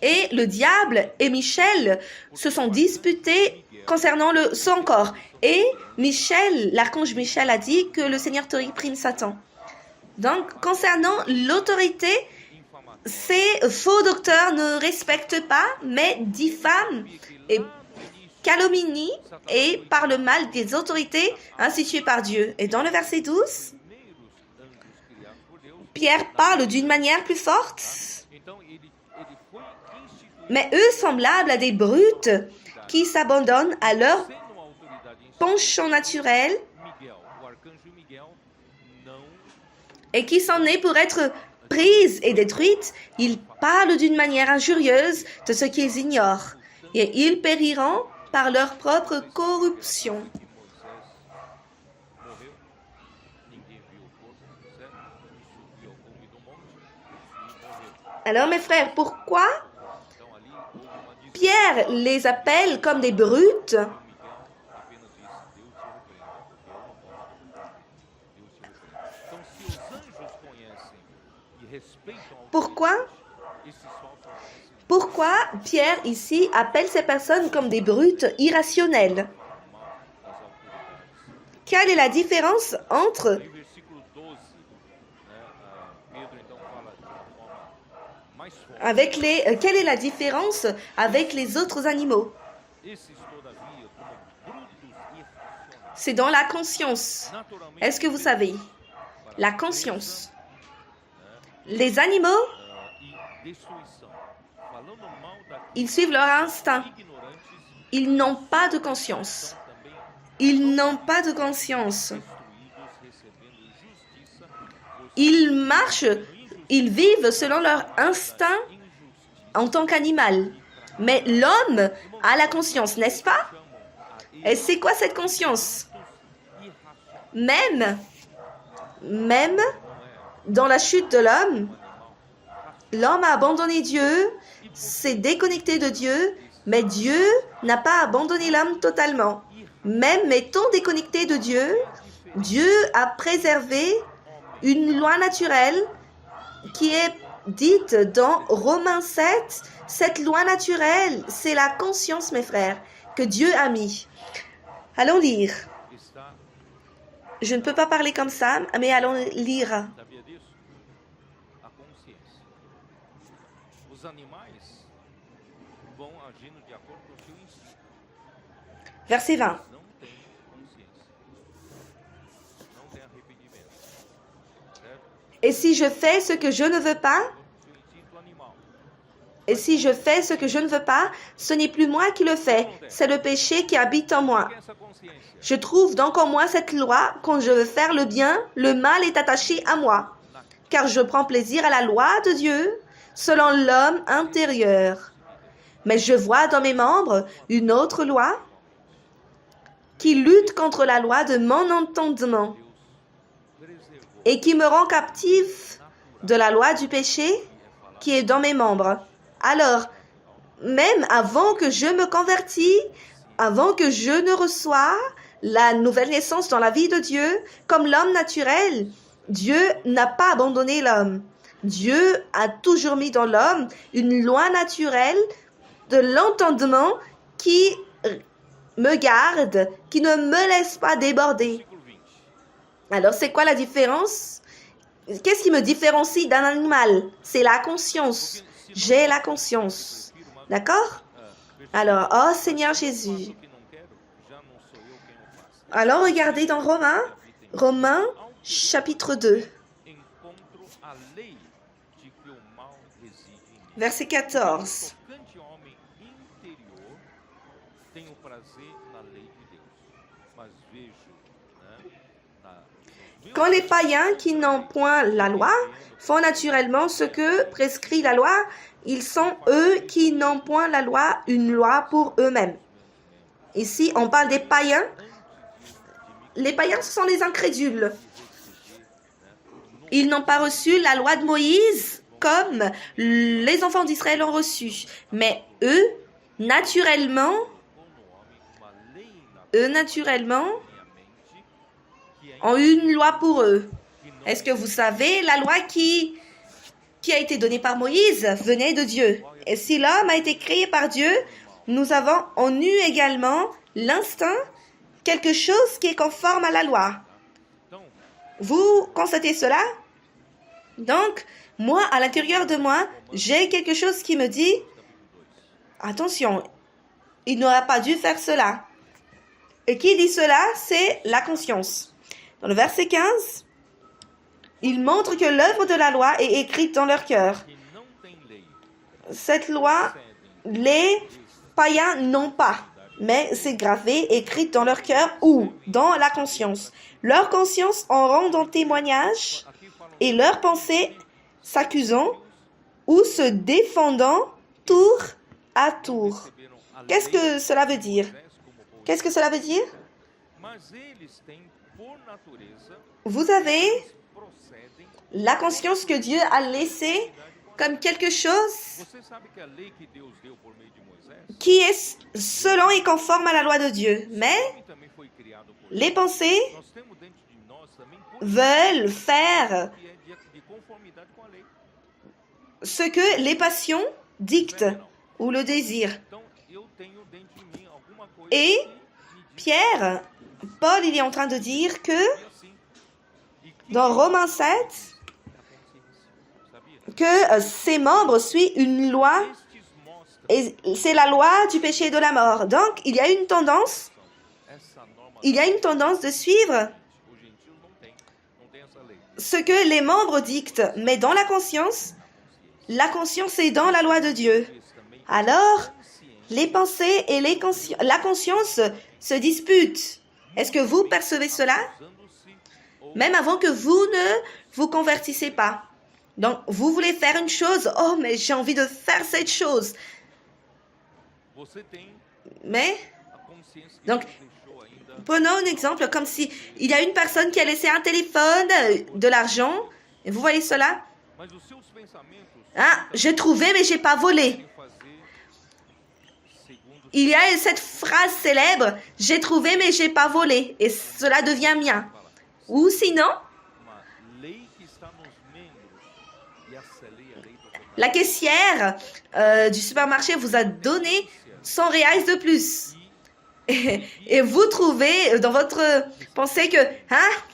Et le diable et Michel se sont disputés concernant son corps. Et Michel, l'archange Michel a dit que le Seigneur te réprime Satan. Donc, concernant l'autorité, ces faux docteurs ne respectent pas, mais diffament et calomnient et parlent mal des autorités instituées par Dieu. Et dans le verset 12, Pierre parle d'une manière plus forte. Mais eux, semblables à des brutes qui s'abandonnent à leur penchant naturel et qui sont nés pour être prises et détruites, ils parlent d'une manière injurieuse de ce qu'ils ignorent, et ils périront par leur propre corruption. Alors mes frères, pourquoi Pierre les appelle comme des brutes? Pourquoi Pierre ici appelle ces personnes comme des brutes irrationnelles? Quelle est la différence entre quelle est la différence avec les autres animaux? C'est dans la conscience. Est-ce que vous savez? La conscience. Les animaux, ils suivent leur instinct. Ils n'ont pas de conscience. Ils n'ont pas de conscience. Ils marchent, ils vivent selon leur instinct en tant qu'animal. Mais l'homme a la conscience, n'est-ce pas? Et c'est quoi cette conscience? Même dans la chute de l'homme a abandonné Dieu, s'est déconnecté de Dieu, mais Dieu n'a pas abandonné l'homme totalement. Même étant déconnecté de Dieu, Dieu a préservé une loi naturelle qui est dite dans Romains 7. Cette loi naturelle, c'est la conscience, mes frères, que Dieu a mis. Allons lire. Je ne peux pas parler comme ça, mais allons lire. Verset 20. Et si je fais ce que je ne veux pas, ce n'est plus moi qui le fais, c'est le péché qui habite en moi. Je trouve donc en moi cette loi, quand je veux faire le bien, le mal est attaché à moi, car je prends plaisir à la loi de Dieu, selon l'homme intérieur. Mais je vois dans mes membres une autre loi, qui lutte contre la loi de mon entendement, et qui me rend captif de la loi du péché qui est dans mes membres. Alors, même avant que je me convertis, avant que je ne reçoive la nouvelle naissance dans la vie de Dieu, comme l'homme naturel, Dieu n'a pas abandonné l'homme. Dieu a toujours mis dans l'homme une loi naturelle de l'entendement qui me garde, qui ne me laisse pas déborder. Alors, c'est quoi la différence? Qu'est-ce qui me différencie d'un animal? C'est la conscience. J'ai la conscience. D'accord? Alors, oh Seigneur Jésus. Alors, regardez dans Romains chapitre 2. Verset 14. Quand les païens qui n'ont point la loi font naturellement ce que prescrit la loi, ils sont eux qui n'ont point la loi, une loi pour eux-mêmes. Ici, on parle des païens. Les païens, ce sont les incrédules. Ils n'ont pas reçu la loi de Moïse comme les enfants d'Israël ont reçu. Mais eux, naturellement, ont une loi pour eux. Est-ce que vous savez, la loi qui a été donnée par Moïse venait de Dieu. Et si l'homme a été créé par Dieu, nous avons en nous également l'instinct, quelque chose qui est conforme à la loi. Vous constatez cela? Donc, moi, à l'intérieur de moi, j'ai quelque chose qui me dit, attention, il n'aurait pas dû faire cela. Et qui dit cela? C'est la conscience. Dans le verset 15, il montre que l'œuvre de la loi est écrite dans leur cœur. Cette loi, les païens n'ont pas, mais c'est gravé, écrite dans leur cœur ou dans la conscience. Leur conscience en rend en témoignage et leurs pensées s'accusant ou se défendant tour à tour. Qu'est-ce que cela veut dire? Qu'est-ce que cela veut dire? Vous avez la conscience que Dieu a laissée comme quelque chose qui est selon et conforme à la loi de Dieu. Mais les pensées veulent faire ce que les passions dictent ou le désir. Et Paul, il est en train de dire que dans Romains 7, que ses membres suivent une loi, et c'est la loi du péché et de la mort. Donc, il y a une tendance de suivre ce que les membres dictent, mais dans la conscience est dans la loi de Dieu. Alors, les pensées et la conscience se disputent. Est-ce que vous percevez cela? Même avant que vous ne vous convertissez pas. Donc, vous voulez faire une chose. Oh, mais j'ai envie de faire cette chose. Mais, donc, prenons un exemple comme si il y a une personne qui a laissé un téléphone, de l'argent. Et vous voyez cela? Ah, j'ai trouvé, mais j'ai pas volé. Il y a cette phrase célèbre, j'ai trouvé, mais j'ai pas volé. Et cela devient mien. Ou sinon, la caissière du supermarché vous a donné 100 reais de plus. Et vous trouvez dans votre pensée que,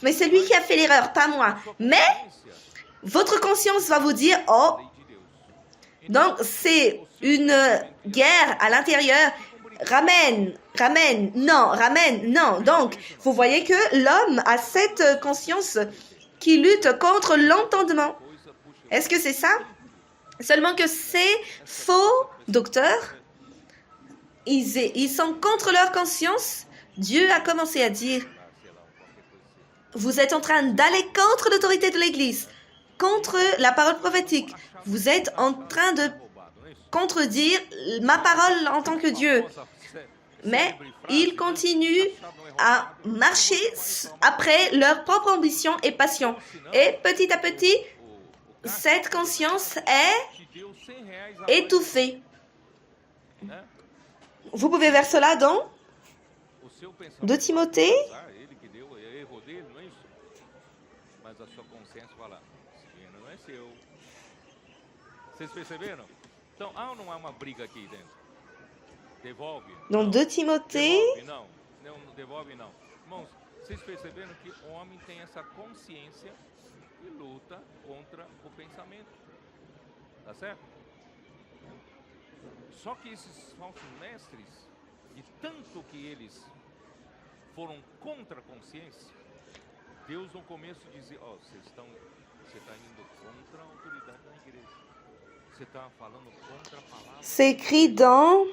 mais c'est lui qui a fait l'erreur, pas moi. Mais votre conscience va vous dire, oh, donc c'est une guerre à l'intérieur. Ramène, non. Donc, vous voyez que l'homme a cette conscience qui lutte contre l'entendement. Est-ce que c'est ça? Seulement que ces faux docteurs, ils sont contre leur conscience. Dieu a commencé à dire, vous êtes en train d'aller contre l'autorité de l'Église, contre la parole prophétique. Vous êtes en train de contredire ma parole en tant que Dieu. Mais ils continuent à marcher après leur propre ambition et passion. Et petit à petit, cette conscience est étouffée. Vous pouvez voir cela dans 2 Timothée. Dans 2 Timothée. Vocês perceberam que o homem tem essa consciência e luta contra o pensamento. Tá certo? Só que esses falsos mestres, de tanto que eles foram contra a consciência, Deus no começo dizia, ó, você está indo contra a autoridade da igreja. Você está falando contra a palavra. C'est écrit dans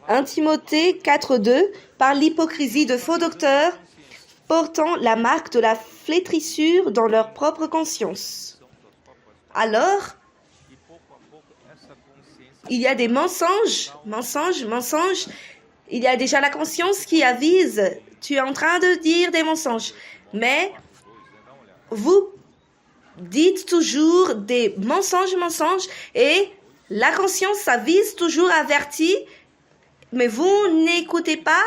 1 Timothée 4,2 par l'hypocrisie de faux docteurs portant la marque de la flétrissure dans leur propre conscience. Alors, il y a des mensonges. Il y a déjà la conscience qui avise, tu es en train de dire des mensonges. Mais vous dites toujours des mensonges et la conscience avise toujours averti, mais vous n'écoutez pas.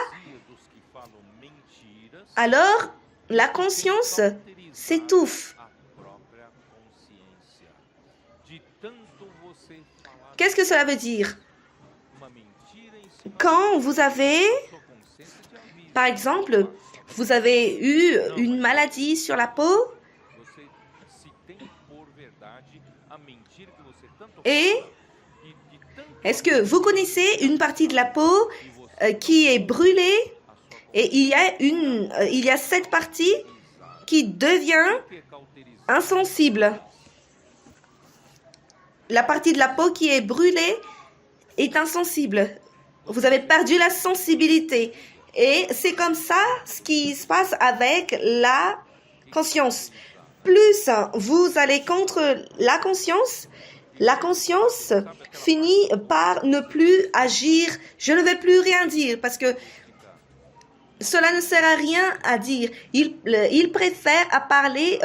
Alors, la conscience s'étouffe. Qu'est-ce que cela veut dire? Quand vous avez, par exemple, vous avez eu une maladie sur la peau et est-ce que vous connaissez une partie de la peau qui est brûlée et il y a cette partie qui devient insensible. La partie de la peau qui est brûlée est insensible. Vous avez perdu la sensibilité. Et c'est comme ça ce qui se passe avec la conscience. Plus vous allez contre la conscience finit par ne plus agir. Je ne vais plus rien dire parce que cela ne sert à rien à dire. Il préfère à parler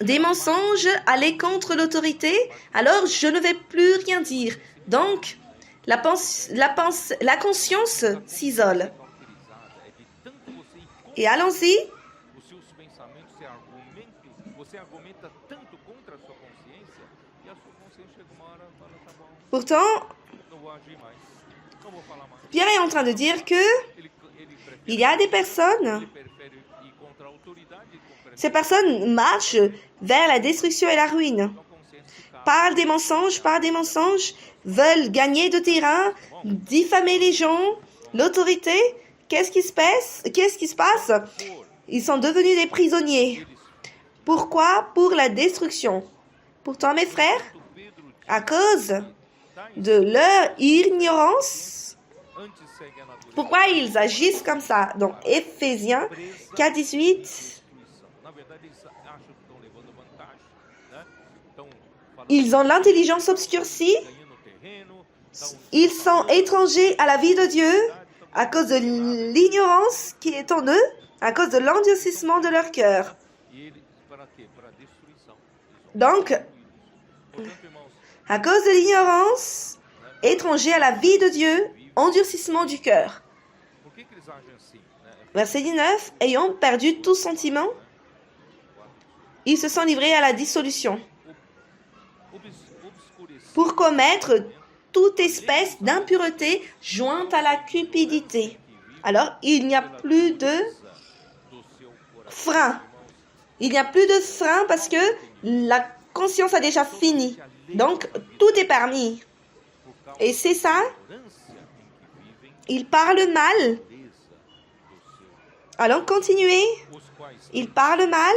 des mensonges, aller contre l'autorité. Alors, je ne vais plus rien dire. Donc, la conscience s'isole. Et allons-y. Pourtant, Pierre est en train de dire que il y a des personnes, ces personnes marchent vers la destruction et la ruine. Parlent des mensonges, veulent gagner de terrain, diffamer les gens, l'autorité. Qu'est-ce qui se passe? Ils sont devenus des prisonniers. Pourquoi? Pour la destruction. Pourtant, mes frères, à cause de leur ignorance, pourquoi ils agissent comme ça? Dans Éphésiens 4,18, ils ont l'intelligence obscurcie, ils sont étrangers à la vie de Dieu à cause de l'ignorance qui est en eux, à cause de l'endurcissement de leur cœur. Donc, à cause de l'ignorance, étrangers à la vie de Dieu, endurcissement du cœur. Verset 19, ayant perdu tout sentiment, ils se sont livrés à la dissolution pour commettre toute espèce d'impureté jointe à la cupidité. Alors, il n'y a plus de frein. Il n'y a plus de frein parce que la conscience a déjà fini. Donc, tout est permis. Et c'est ça. Il parle mal. Allons continuer. Il parle mal.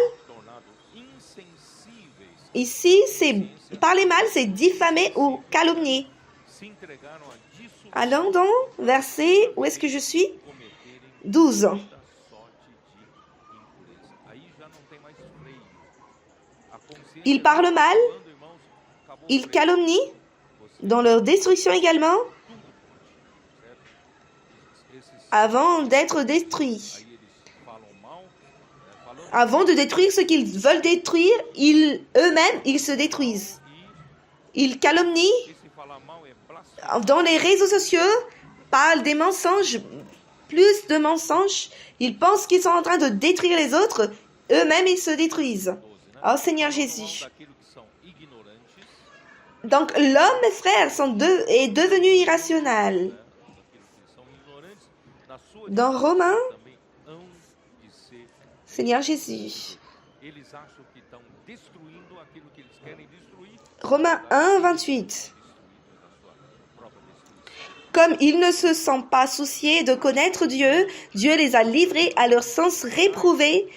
Ici, c'est parler mal, c'est diffamer ou calomnier. Allons donc, verset, où est-ce que je suis? 12. Ils parlent mal, ils calomnient, dans leur destruction également, avant d'être détruits. Avant de détruire ce qu'ils veulent détruire, eux-mêmes, ils se détruisent. Ils calomnient. Dans les réseaux sociaux, parlent des mensonges, plus de mensonges, ils pensent qu'ils sont en train de détruire les autres, eux-mêmes ils se détruisent. 12, né? Oh Seigneur Falando Jésus. daquilo que são ignorantes, Donc l'homme, mes frères, est devenu irrationnel. né? Daquilo que são ignorantes, na sua Dans Romains, também hão de ser. Seigneur Jésus. Eles acham que estão destruindo aquilo que eles querem destruir. Romains 1, 28. Destruído da sua própria destruição. Comme ils ne se sont pas souciés de connaître Dieu, Dieu les a livrés à leur sens réprouvé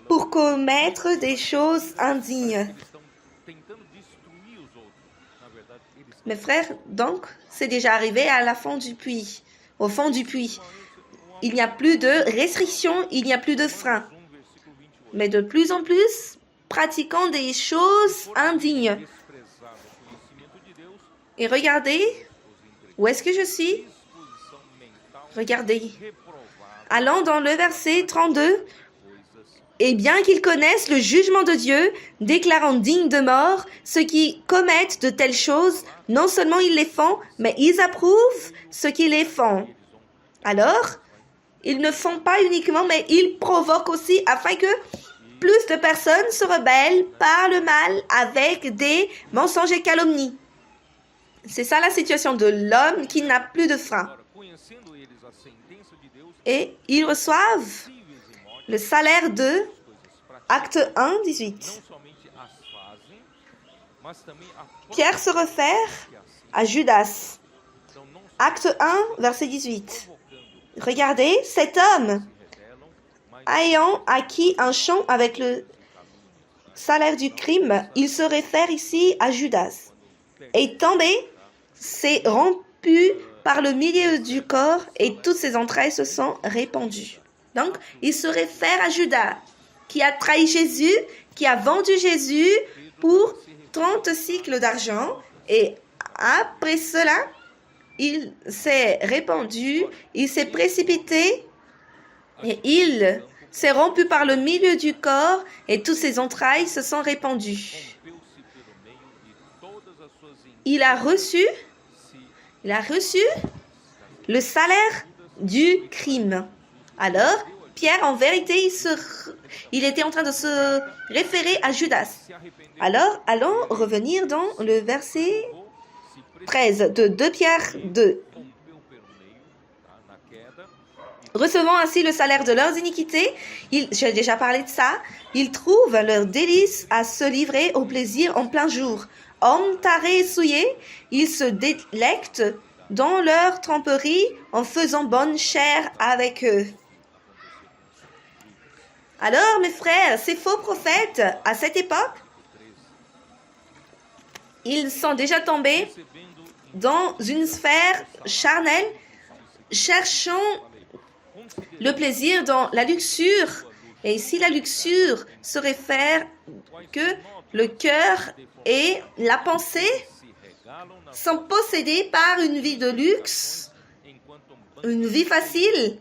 pour commettre des choses indignes. Eles estão tentando destruir os outros. Na verdade, eles Mes frères, donc, c'est déjà arrivé à la fin du puits, au fond du puits. Il n'y a plus de restrictions, il n'y a plus de freins. 1, versículo 28. Mais de plus en plus, pratiquons des choses indignes. Desprezar o conhecimento de Deus, Et regardez, os entregou où est-ce que je suis? disposição mental Regardez. reprovada Allons dans le verset 32. coisas. Et bien qu'ils connaissent le jugement de Dieu, déclarant dignes de mort ceux qui commettent de telles choses, non seulement ils les font, mais ils approuvent ceux qui les font. Alors, ils ne font pas uniquement, mais ils provoquent aussi afin que plus de personnes se rebellent par le mal avec des mensonges et calomnies. C'est ça la situation de l'homme qui n'a plus de frein. Agora, conhecendo eles a sentença de Deus, Et ils reçoivent possíveis em morte, le salaire de coisas práticas, Acte 1, 18. não somente as fazem, mas também a Pierre se réfère que assim. à Judas. Então, não só Acte 1, verset 18. provocando Regardez, cet homme, se rebelam, mas ayant acquis un champ avec le salaire du crime, il se réfère ici à Judas. Et tombé, s'est rompu par le milieu du corps et toutes ses entrailles se sont répandues. Donc, il se réfère à Judas, qui a trahi Jésus, qui a vendu Jésus pour 30 cycles d'argent. Et après cela, il s'est répandu, il s'est précipité et il s'est rompu par le milieu du corps et toutes ses entrailles se sont répandues. rompeu-se pelo meio e todas as suas Il a reçu, se il a reçu le salaire du crime. Alors, Pierre, en vérité, il était en train de se référer à Judas. se arrependeu, Alors, allons revenir dans le verset se 13 de 2 Pierre 2. rompeu pelo meio, tá, na queda, Recevant ainsi le salaire de leurs iniquités, j'ai déjà parlé de ça, ils trouvent leur délice à se livrer au plaisir en plein jour. Hommes tarés et souillés, ils se délectent dans leur tromperie en faisant bonne chère avec eux. Alors, mes frères, ces faux prophètes, à cette époque, ils sont déjà tombés recebendo dans une sphère charnelle, cherchant le plaisir dans la luxure. Et ici, la luxure se réfère que le cœur et la pensée se regalam na sont possédés par une vie de luxe, enquanto une vie facile.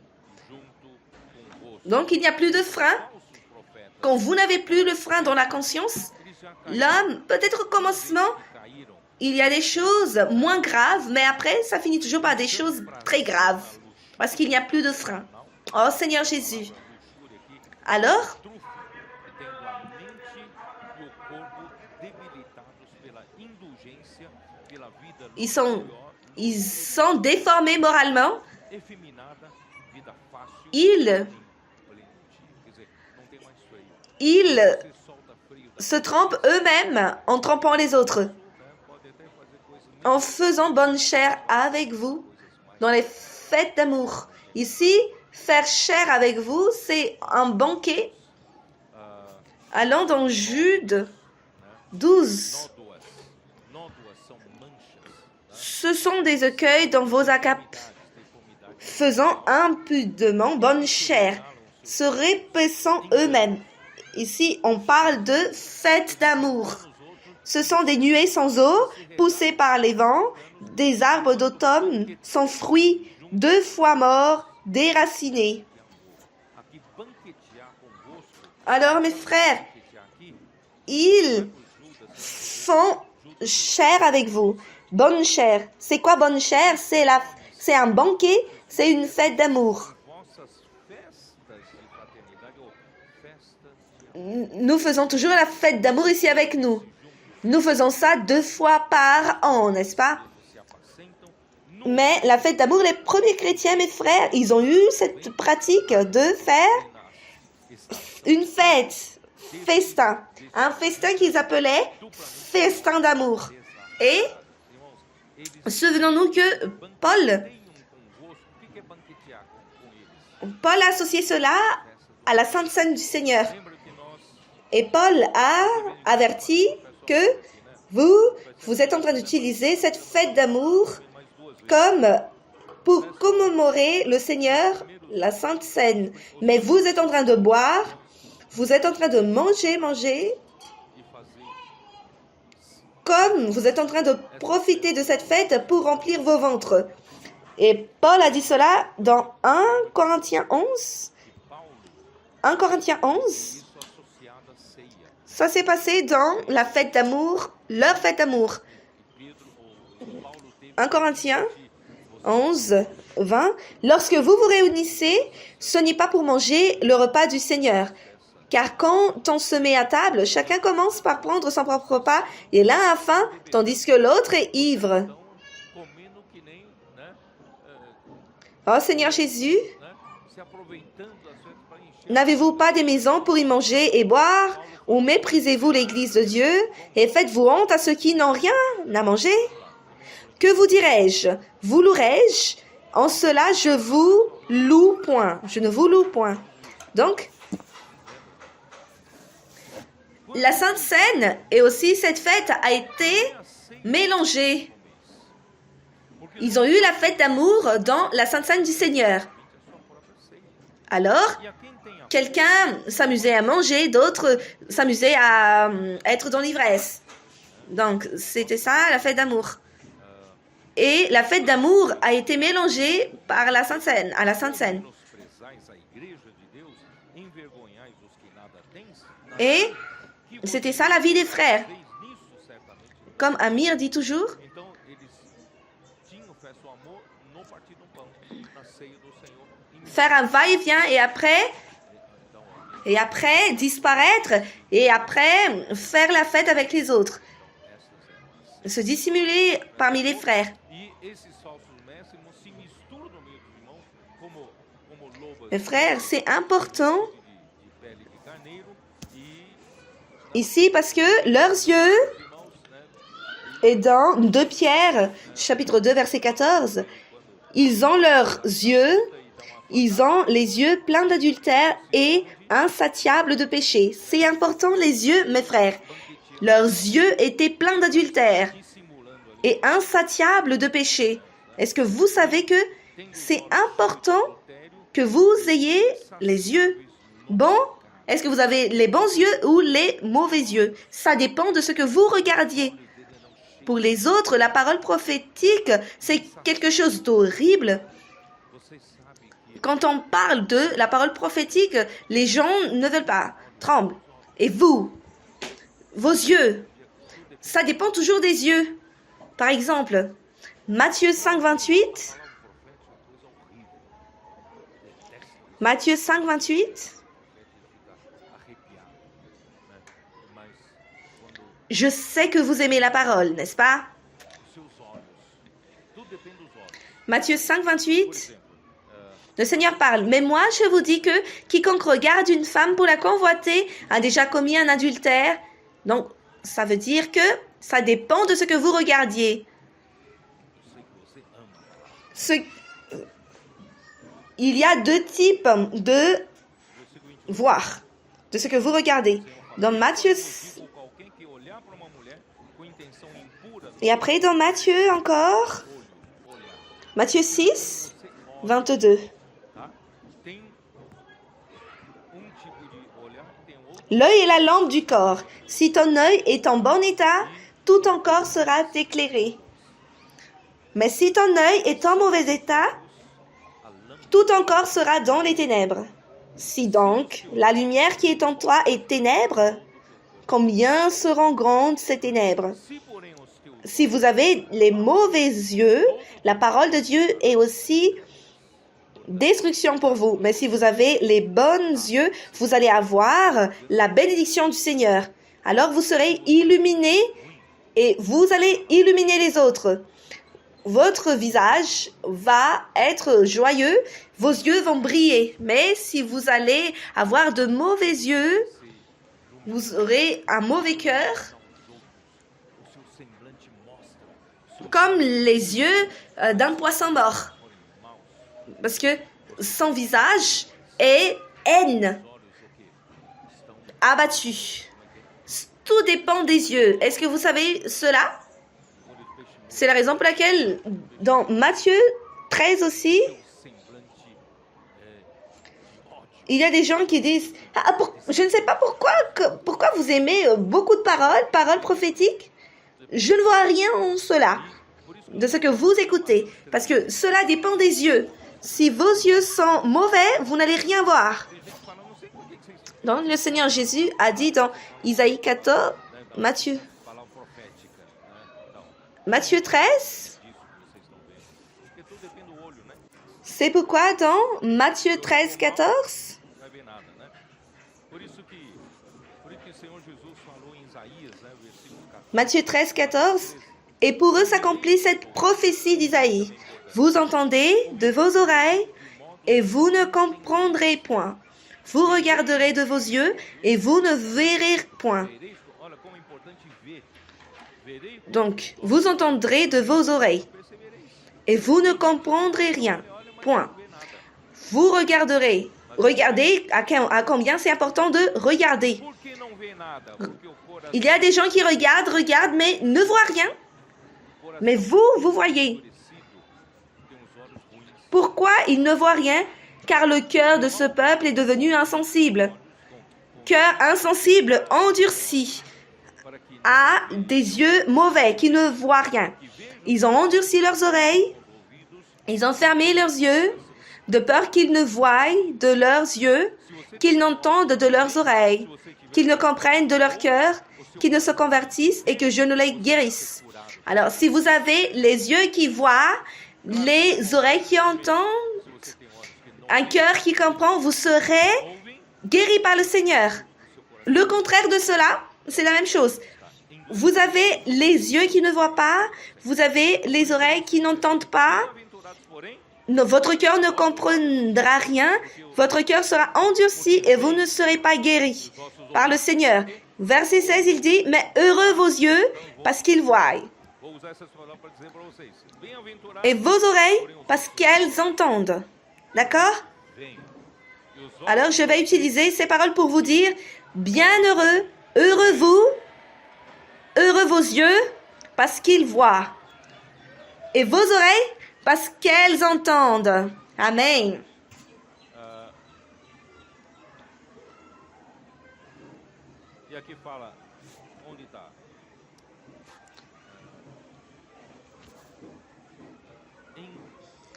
junto com o rosto. Donc, il n'y a plus de frein. Falsos profetas, Quand vous n'avez plus le frein dans la conscience, eles já caíram, l'homme, peut-être au commencement, caíram. il y a des choses moins graves, mais après, ça finit toujours par des choses très graves, parce qu'il n'y a plus de frein. Oh Seigneur Jésus. Luxúria aqui, Alors, trufe, tendo a mente e o corpo debilitados pela indulgência, pela vida ils sont déformés moralement, efeminada, vida fácil, ils, plenitude. Quer dizer, não tem mais freio. ils Você solta freio da se trompent eux-mêmes en trompant les autres, né? Pode até fazer coisas muito en faisant bonne chère avec vous dans les fêtes d'amour. Ici, faire chère avec vous, c'est un banquet. Allons dans Jude 12. nódoas são manchas, Ce sont des écueils dans vos acapes, deformidades, faisant impudemment bonne chère, se répaissant eux-mêmes. Ici, on parle de fête d'amour. Ce sont des nuées sans eau, poussées par les vents, des arbres d'automne sans fruits, 2 fois morts, déracinés. aqui banquetear convosco, Alors, mes frères, banquetear aqui, ils Judas, font chère avec vous. Bonne chère. C'est quoi bonne chère? C'est un banquet, c'est une fête d'amour. vós Nous faisons toujours la fête d'amour ici avec nous. Nous faisons ça 2 fois par an, n'est-ce pas? Mais la fête d'amour, les premiers chrétiens, mes frères, ils ont eu cette pratique de faire une fête, festin. Un festin qu'ils appelaient festin d'amour. Et souvenons-nous que Paul a associé cela à la Sainte Seine du Seigneur. Et Paul a averti que vous êtes en train d'utiliser cette fête d'amour comme pour commémorer le Seigneur, la Sainte Seine. Mais vous êtes en train de boire, vous êtes en train de manger, comme vous êtes en train de profiter de cette fête pour remplir vos ventres. Et Paul a dit cela dans 1 Corinthiens 11. 1 Corinthiens 11. Ça s'est passé dans la fête d'amour, leur fête d'amour. 1 Corinthiens 11, 20. Lorsque vous vous réunissez, ce n'est pas pour manger le repas du Seigneur. Car quand on se met à table, chacun commence par prendre son propre repas et l'un a faim, tandis que l'autre est ivre. Oh Seigneur Jésus, n'avez-vous pas des maisons pour y manger et boire? Ou méprisez-vous l'Église de Dieu et faites-vous honte à ceux qui n'ont rien à manger? Que vous dirai-je? Vous louerai-je? En cela, je vous loue point. Je ne vous loue point. Donc, la Sainte Seine et aussi cette fête a été mélangée. Ils ont eu la fête d'amour dans la Sainte Seine du Seigneur. Alors, quelqu'un s'amusait à manger, d'autres s'amusaient à être dans l'ivresse. Donc, c'était ça, la fête d'amour. Et la fête d'amour a été mélangée par la Sainte Seine, à la Sainte Seine. Et c'était ça la vie des frères. Comme Amir dit toujours, faire un va-et-vient et après disparaître et après faire la fête avec les autres. Se dissimuler parmi les frères. Mes frères, c'est important ici parce que leurs yeux, et dans 2 Pierre, chapitre 2, verset 14, ils ont leurs yeux, ils ont les yeux pleins d'adultère et insatiables de péché. C'est important, les yeux, mes frères. Leurs yeux étaient pleins d'adultère et insatiables de péché. Est-ce que vous savez que c'est important que vous ayez les yeux bons? Est-ce que vous avez les bons yeux ou les mauvais yeux? Ça dépend de ce que vous regardiez. Pour les autres, la parole prophétique, c'est quelque chose d'horrible. Quand on parle de la parole prophétique, les gens ne veulent pas, tremblent. Et vous, vos yeux, ça dépend toujours des yeux. Par exemple, Matthieu 5, 28. Matthieu 5, 28. Je sais que vous aimez la parole, n'est-ce pas? Matthieu 5, 28. Le Seigneur parle. Mais moi, je vous dis que quiconque regarde une femme pour la convoiter a déjà commis un adultère. Donc, ça veut dire que ça dépend de ce que vous regardiez. Il y a 2 types de voir, de ce que vous regardez. Dans Matthieu... Et après, dans Matthieu encore, Matthieu 6, 22. L'œil est la lampe du corps. Si ton œil est en bon état, tout ton corps sera éclairé. Mais si ton œil est en mauvais état, tout ton corps sera dans les ténèbres. Si donc la lumière qui est en toi est ténèbres, combien seront grandes ces ténèbres? Si vous avez les mauvais yeux, la parole de Dieu est aussi destruction pour vous. Mais si vous avez les bons yeux, vous allez avoir la bénédiction du Seigneur. Alors vous serez illuminés et vous allez illuminer les autres. Votre visage va être joyeux, vos yeux vont briller. Mais si vous allez avoir de mauvais yeux, vous aurez un mauvais cœur, comme les yeux d'un poisson mort. Parce que son visage est haine, abattu. Tout dépend des yeux. Est-ce que vous savez cela? C'est la raison pour laquelle, dans Matthieu 13 aussi, il y a des gens qui disent « Je ne sais pas pourquoi vous aimez beaucoup de paroles prophétiques. Je ne vois rien en cela, de ce que vous écoutez, parce que cela dépend des yeux. Si vos yeux sont mauvais, vous n'allez rien voir. » Donc, le Seigneur Jésus a dit dans Isaïe 14, Matthieu 13, c'est pourquoi dans Matthieu 13, 14, Matthieu 13, 14, et pour eux s'accomplit cette prophétie d'Isaïe. Vous entendez de vos oreilles et vous ne comprendrez point. Vous regarderez de vos yeux et vous ne verrez point. Donc, vous entendrez de vos oreilles et vous ne comprendrez rien. Point. Vous regarderez. Regardez à combien c'est important de regarder. Il y a des gens qui regardent, mais ne voient rien. Mais vous voyez. Pourquoi ils ne voient rien? Car le cœur de ce peuple est devenu insensible. Cœur insensible, endurci, a des yeux mauvais qui ne voient rien. Ils ont endurci leurs oreilles, ils ont fermé leurs yeux, de peur qu'ils ne voient de leurs yeux, qu'ils n'entendent de leurs oreilles, qu'ils ne comprennent de leur cœur, qu'ils ne se convertissent et que je ne les guérisse. Alors, si vous avez les yeux qui voient, les oreilles qui entendent, un cœur qui comprend, vous serez guéris par le Seigneur. Le contraire de cela, c'est la même chose. Vous avez les yeux qui ne voient pas, vous avez les oreilles qui n'entendent pas, votre cœur ne comprendra rien, votre cœur sera endurci et vous ne serez pas guéris par le Seigneur. Verset 16, il dit, mais heureux vos yeux parce qu'ils voient. Et vos oreilles parce qu'elles entendent. D'accord? Alors, je vais utiliser ces paroles pour vous dire, bienheureux, heureux vous, heureux vos yeux parce qu'ils voient. Et vos oreilles parce qu'elles entendent. Amen.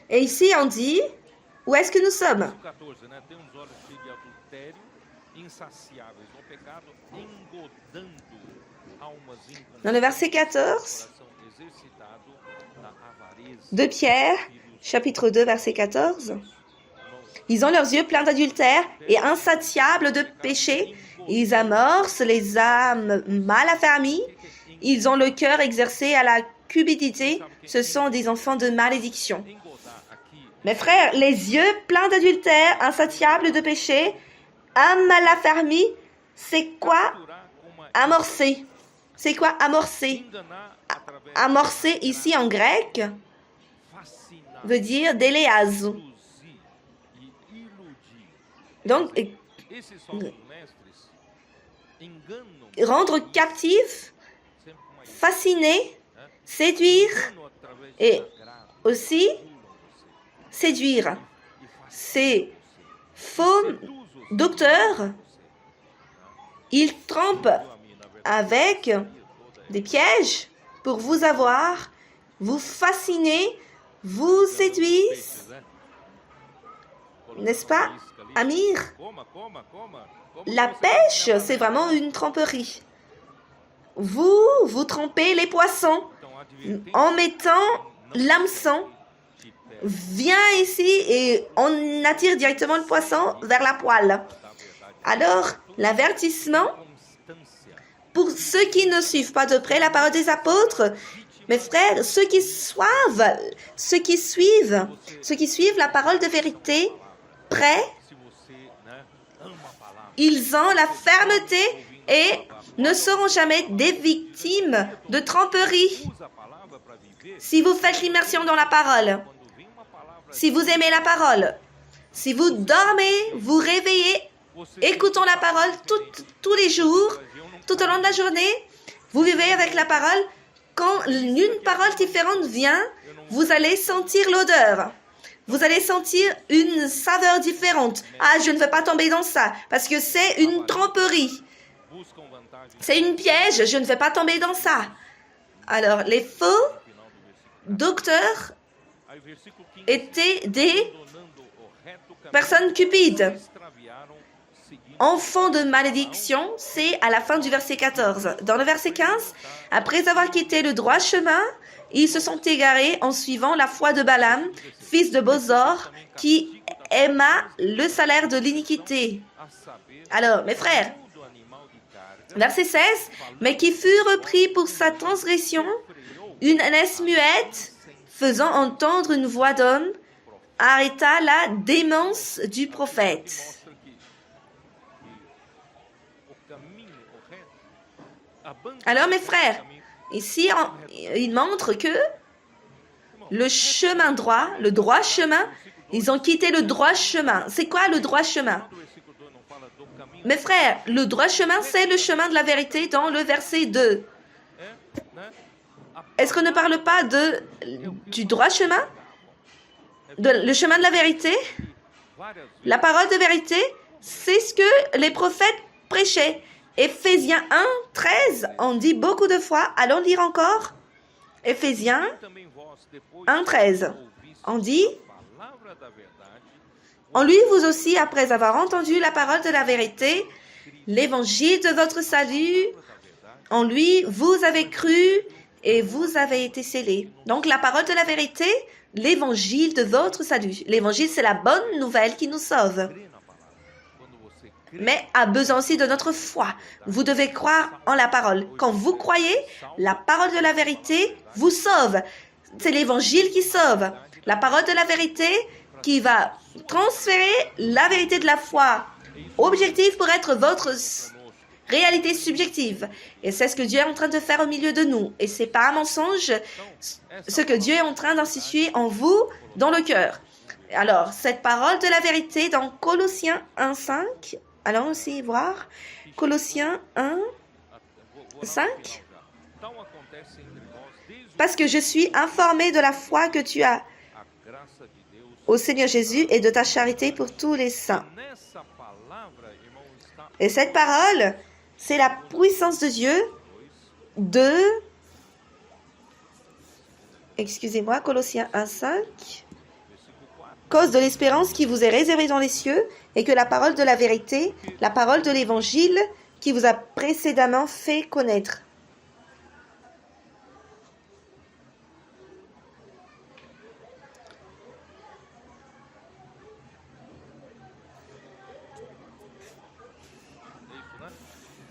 Et ici, on dit, où est-ce que nous sommes? Dans le verset 14 de Pierre, chapitre 2, verset 14. Ils ont leurs yeux pleins d'adultère et insatiables de péché. Ils amorcent les âmes mal affermies. Ils ont le cœur exercé à la cupidité. Ce sont des enfants de malédiction. Mes frères, les yeux pleins d'adultère, insatiables de péché, âme mal affermie, c'est quoi amorcer? C'est quoi amorcer? Amorcer ici en grec veut dire déléazo. Donc, rendre captif, fasciner, séduire et aussi séduire. Ces faux docteurs, ils trompent avec des pièges pour vous avoir, vous fasciner, vous séduisent. N'est-ce pas, Amir? La pêche, c'est vraiment une tromperie. Vous trompez les poissons en mettant l'hameçon. vient ici et on attire directement le poisson vers la poêle. Alors, l'avertissement, pour ceux qui ne suivent pas de près la parole des apôtres, mes frères, ceux qui suivent la parole de vérité, prêts, ils ont la fermeté et ne seront jamais des victimes de tromperie. Si vous faites l'immersion dans la parole, si vous aimez la parole, si vous dormez, vous réveillez, écoutons la parole tous les jours, tout au long de la journée, vous vivez avec la parole. Quand une parole différente vient, vous allez sentir l'odeur. Vous allez sentir une saveur différente. Ah, je ne veux pas tomber dans ça, parce que c'est une tromperie. C'est une piège, je ne vais pas tomber dans ça. Alors, les faux docteurs étaient des personnes cupides. Enfants de malédiction, c'est à la fin du verset 14. Dans le verset 15, après avoir quitté le droit chemin, ils se sont égarés en suivant la foi de Balaam, fils de Bosor, qui aima le salaire de l'iniquité. Alors, mes frères, verset 16, mais qui fut repris pour sa transgression, une ânesse muette, faisant entendre une voix d'homme, arrêta la démence du prophète. Alors, mes frères, ici, il montre que le chemin droit, le droit chemin, ils ont quitté le droit chemin. C'est quoi le droit chemin? Mes frères, le droit chemin, c'est le chemin de la vérité dans le verset 2. Est-ce qu'on ne parle pas du droit chemin? Le chemin de la vérité? La parole de vérité, c'est ce que les prophètes prêchaient. Éphésiens 1, 13, on dit beaucoup de fois. Allons lire encore. Éphésiens 1, 13. On dit, en lui, vous aussi, après avoir entendu la parole de la vérité, l'évangile de votre salut, en lui, vous avez cru et vous avez été scellés. Donc, la parole de la vérité, l'évangile de votre salut. L'évangile, c'est la bonne nouvelle qui nous sauve. Mais a besoin aussi de notre foi. Vous devez croire en la parole. Quand vous croyez, la parole de la vérité vous sauve. C'est l'évangile qui sauve. La parole de la vérité qui va transférer la vérité de la foi objective pour être votre réalité subjective. Et c'est ce que Dieu est en train de faire au milieu de nous. Et c'est pas un mensonge ce que Dieu est en train d'instituer en vous, dans le cœur. Alors, cette parole de la vérité dans Colossiens 1, 5, allons aussi voir Colossiens 1, 5. Parce que je suis informé de la foi que tu as au Seigneur Jésus et de ta charité pour tous les saints. Et cette parole, c'est la puissance de Dieu excusez-moi, Colossiens 1, 5. Cause de l'espérance qui vous est réservée dans les cieux et que la parole de la vérité, la parole de l'évangile qui vous a précédemment fait connaître.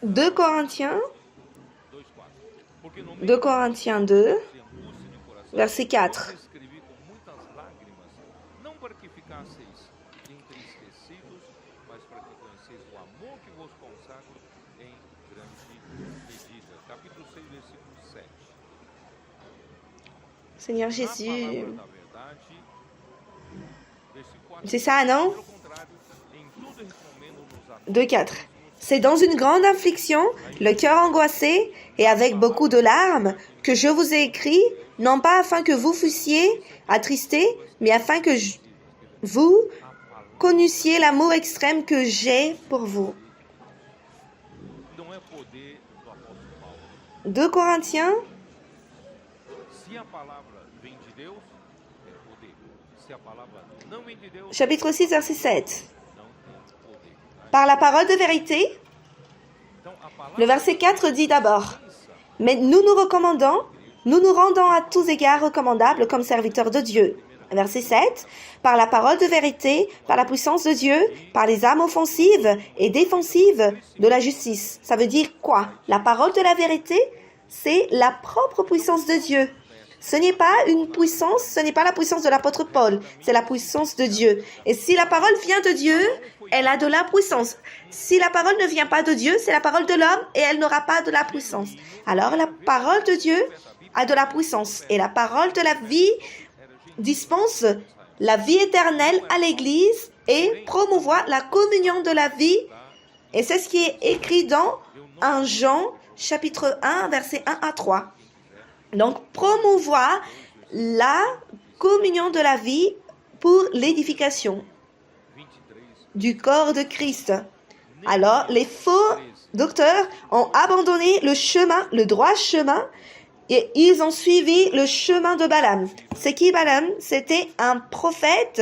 Deux Corinthiens 2, verset 4. Seigneur Jésus, c'est ça, non? 2,4. C'est dans une grande affliction, le cœur angoissé et avec beaucoup de larmes, que je vous ai écrit, non pas afin que vous fussiez attristés, mais afin que vous connaissiez l'amour extrême que j'ai pour vous. 2 Corinthiens, chapitre 6, verset 7. Par la parole de vérité, le verset 4 dit d'abord, mais nous nous recommandons, nous nous rendons à tous égards recommandables comme serviteurs de Dieu. Verset 7. Par la parole de vérité, par la puissance de Dieu, par les armes offensives et défensives de la justice. Ça veut dire quoi? La parole de la vérité, c'est la propre puissance de Dieu. Ce n'est pas une puissance, ce n'est pas la puissance de l'apôtre Paul, c'est la puissance de Dieu. Et si la parole vient de Dieu, elle a de la puissance. Si la parole ne vient pas de Dieu, c'est la parole de l'homme et elle n'aura pas de la puissance. Alors la parole de Dieu a de la puissance. Et la parole de la vie dispense la vie éternelle à l'Église et promouvoit la communion de la vie. Et c'est ce qui est écrit dans 1 Jean, chapitre 1, versets 1 à 3. Donc, promouvoir la communion de la vie pour l'édification du corps de Christ. Alors, les faux docteurs ont abandonné le chemin, le droit chemin, et ils ont suivi le chemin de Balaam. C'est qui Balaam? C'était un prophète.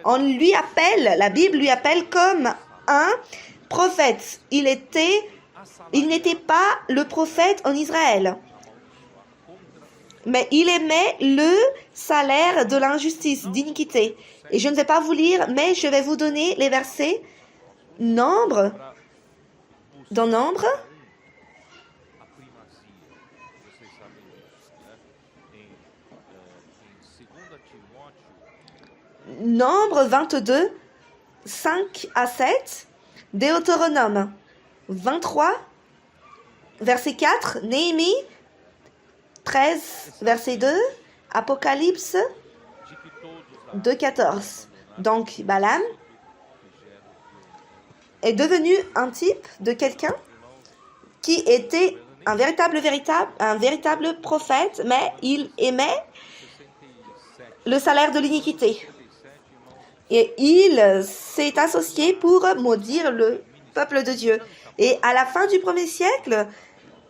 On lui appelle, la Bible lui appelle comme un prophète. Il n'était pas le prophète en Israël. Mais il aimait le salaire de l'injustice, d'iniquité. Et je ne vais pas vous lire, mais je vais vous donner les versets. Nombre. Dans Nombre. Nombre 22, 5 à 7. Deutéronome 23, verset 4. Néhémie 13, verset 2. Apocalypse 2, 14. Donc, Balaam est devenu un type de quelqu'un qui était un véritable prophète, mais il aimait le salaire de l'iniquité. Et il s'est associé pour maudire le peuple de Dieu. Et à la fin du 1er siècle,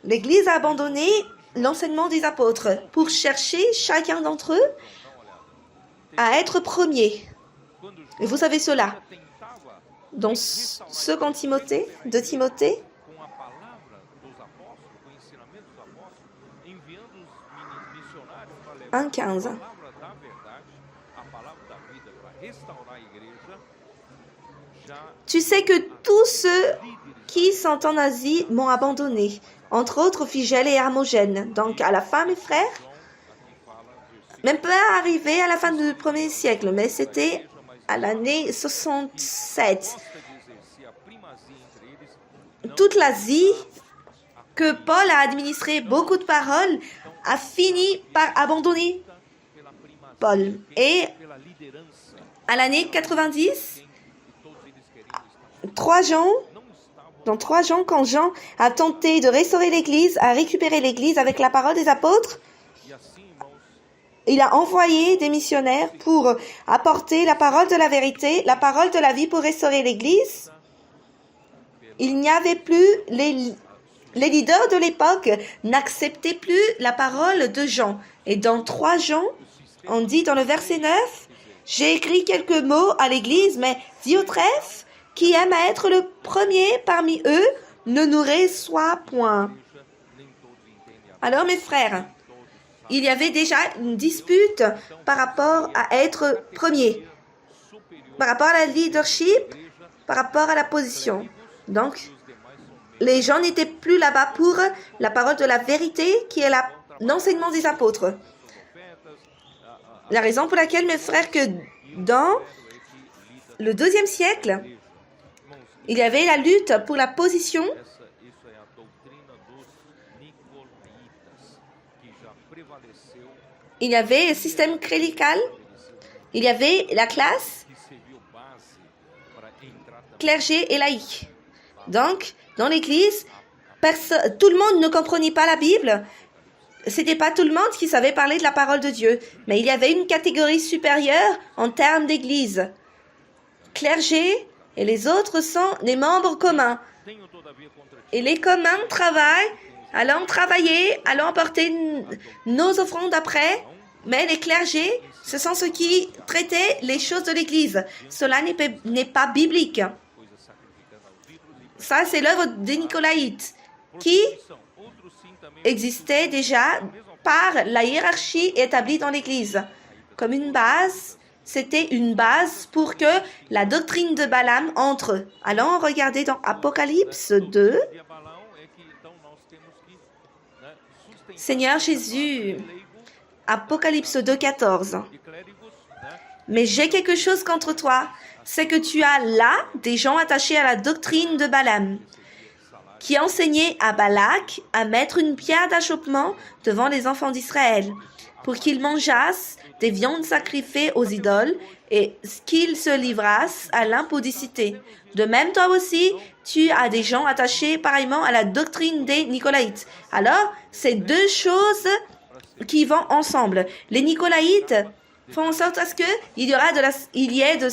l'Église a abandonné l'enseignement des apôtres pour chercher chacun d'entre eux à être premier. Et vous savez cela. Dans 2 Timothée, 2 Timothée, 1,15. Tu sais que tous ceux qui sont en Asie m'ont abandonné, entre autres Phygèle et Hermogène. Donc à la fin, mes frères, même pas arrivé à la fin du 1er siècle, mais c'était à l'année 67. Toute l'Asie, que Paul a administré beaucoup de paroles, a fini par abandonner Paul. Et à l'année 90, dans 3 Jean, quand Jean a tenté de restaurer l'Église, a récupéré l'Église avec la parole des apôtres, il a envoyé des missionnaires pour apporter la parole de la vérité, la parole de la vie pour restaurer l'Église. Il n'y avait plus, les leaders de l'époque n'acceptaient plus la parole de Jean. Et dans 3 Jean, on dit dans le verset 9, « J'ai écrit quelques mots à l'Église, mais Diotrephe, qui aime à être le premier parmi eux, ne nous reçoit point. » Alors mes frères, il y avait déjà une dispute par rapport à être premier, par rapport à la leadership, par rapport à la position. Donc, les gens n'étaient plus là-bas pour la parole de la vérité qui est l'enseignement des apôtres. La raison pour laquelle, mes frères, que dans le 2e siècle, il y avait la lutte pour la position. Il y avait le système clérical. Il y avait la classe, clergé et laïque. Donc, dans l'Église, tout le monde ne comprenait pas la Bible. C'était pas tout le monde qui savait parler de la parole de Dieu. Mais il y avait une catégorie supérieure en termes d'Église. Clergé et les autres sont des membres communs. Et les communs travaillent, allons travailler, allons apporter nos offrandes après. Mais les clergés, ce sont ceux qui traitaient les choses de l'Église. Cela n'est pas biblique. Ça, c'est l'œuvre des Nicolaïtes, qui existait déjà par la hiérarchie établie dans l'Église. Comme une base, c'était une base pour que la doctrine de Balaam entre. Allons regarder dans Apocalypse 2. via Balaão é que então nós temos que, né, sustentar Seigneur Jésus, Apocalypse 2, 14. de clérigos, né, Mais j'ai quelque chose contre toi, c'est que tu as là des gens attachés à la doctrine de Balaam, qui enseignaient à Balak à mettre une pierre d'achoppement devant les enfants d'Israël, pour qu'ils mangeassent des viandes sacrifiées aux idoles et qu'ils se livrassent à l'impudicité. De même, toi aussi, tu as des gens attachés pareillement à la doctrine des Nicolaïtes. Alors, c'est deux choses qui vont ensemble. Les Nicolaïtes font en sorte à ce qu'il y ait de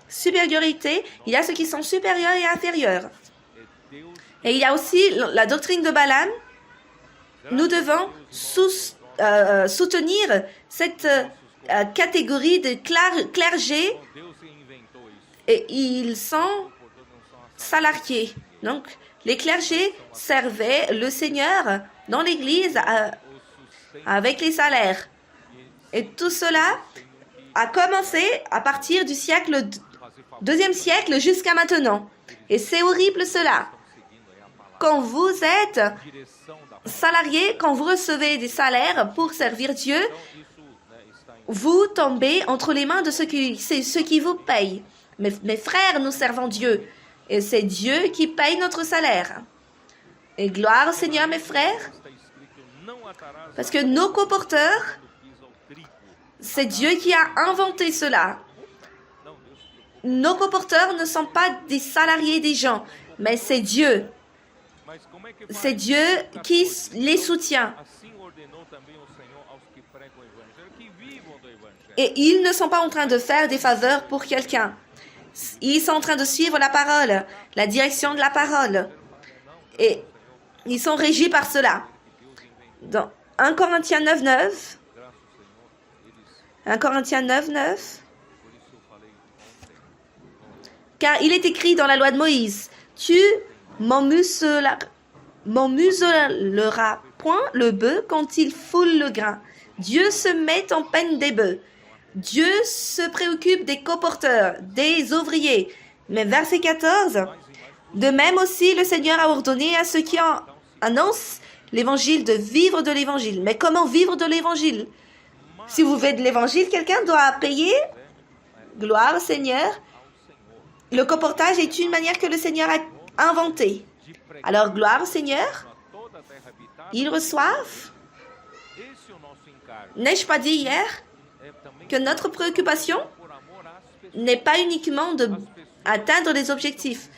supériorité. Il y a ceux qui sont supérieurs et inférieurs. Et il y a aussi la doctrine de Balaam. Nous devons soutenir cette catégorie de clergé Deus inventou isso. et ils sont salariés. Donc, les clergés servaient le Seigneur dans l'Église avec les salaires. Et tout cela a commencé à partir du deuxième siècle jusqu'à maintenant. Et c'est horrible cela. Quand vous êtes salarié, quand vous recevez des salaires pour servir Dieu, vous tombez entre les mains de ceux qui vous payent. Mes frères, nous servons Dieu. Et c'est Dieu qui paye notre salaire. Et gloire au Seigneur, mes frères, parce que nos coporteurs, c'est Dieu qui a inventé cela. Nos coporteurs ne sont pas des salariés des gens, mais c'est Dieu. C'est Dieu qui les soutient. Et ils ne sont pas en train de faire des faveurs pour quelqu'un. Ils sont en train de suivre la parole, la direction de la parole. Et ils sont régis par cela. Dans 1 Corinthiens 9, 9, 1 Corinthiens 9, 9, car il est écrit dans la loi de Moïse, tu m'emmuceleras point le bœuf quand il foule le grain. Dieu se met en peine des bœufs. Dieu se préoccupe des coporteurs, des ouvriers. Mais verset 14, de même aussi le Seigneur a ordonné à ceux qui annoncent l'évangile de vivre de l'évangile. Mais comment vivre de l'évangile? Si vous faites de l'évangile, quelqu'un doit payer. Gloire au Seigneur. Le coportage est une manière que le Seigneur a inventée. Alors, gloire au Seigneur. Ils reçoivent. N'ai-je pas dit hier que notre préoccupation n'est pas uniquement d'atteindre les objectifs.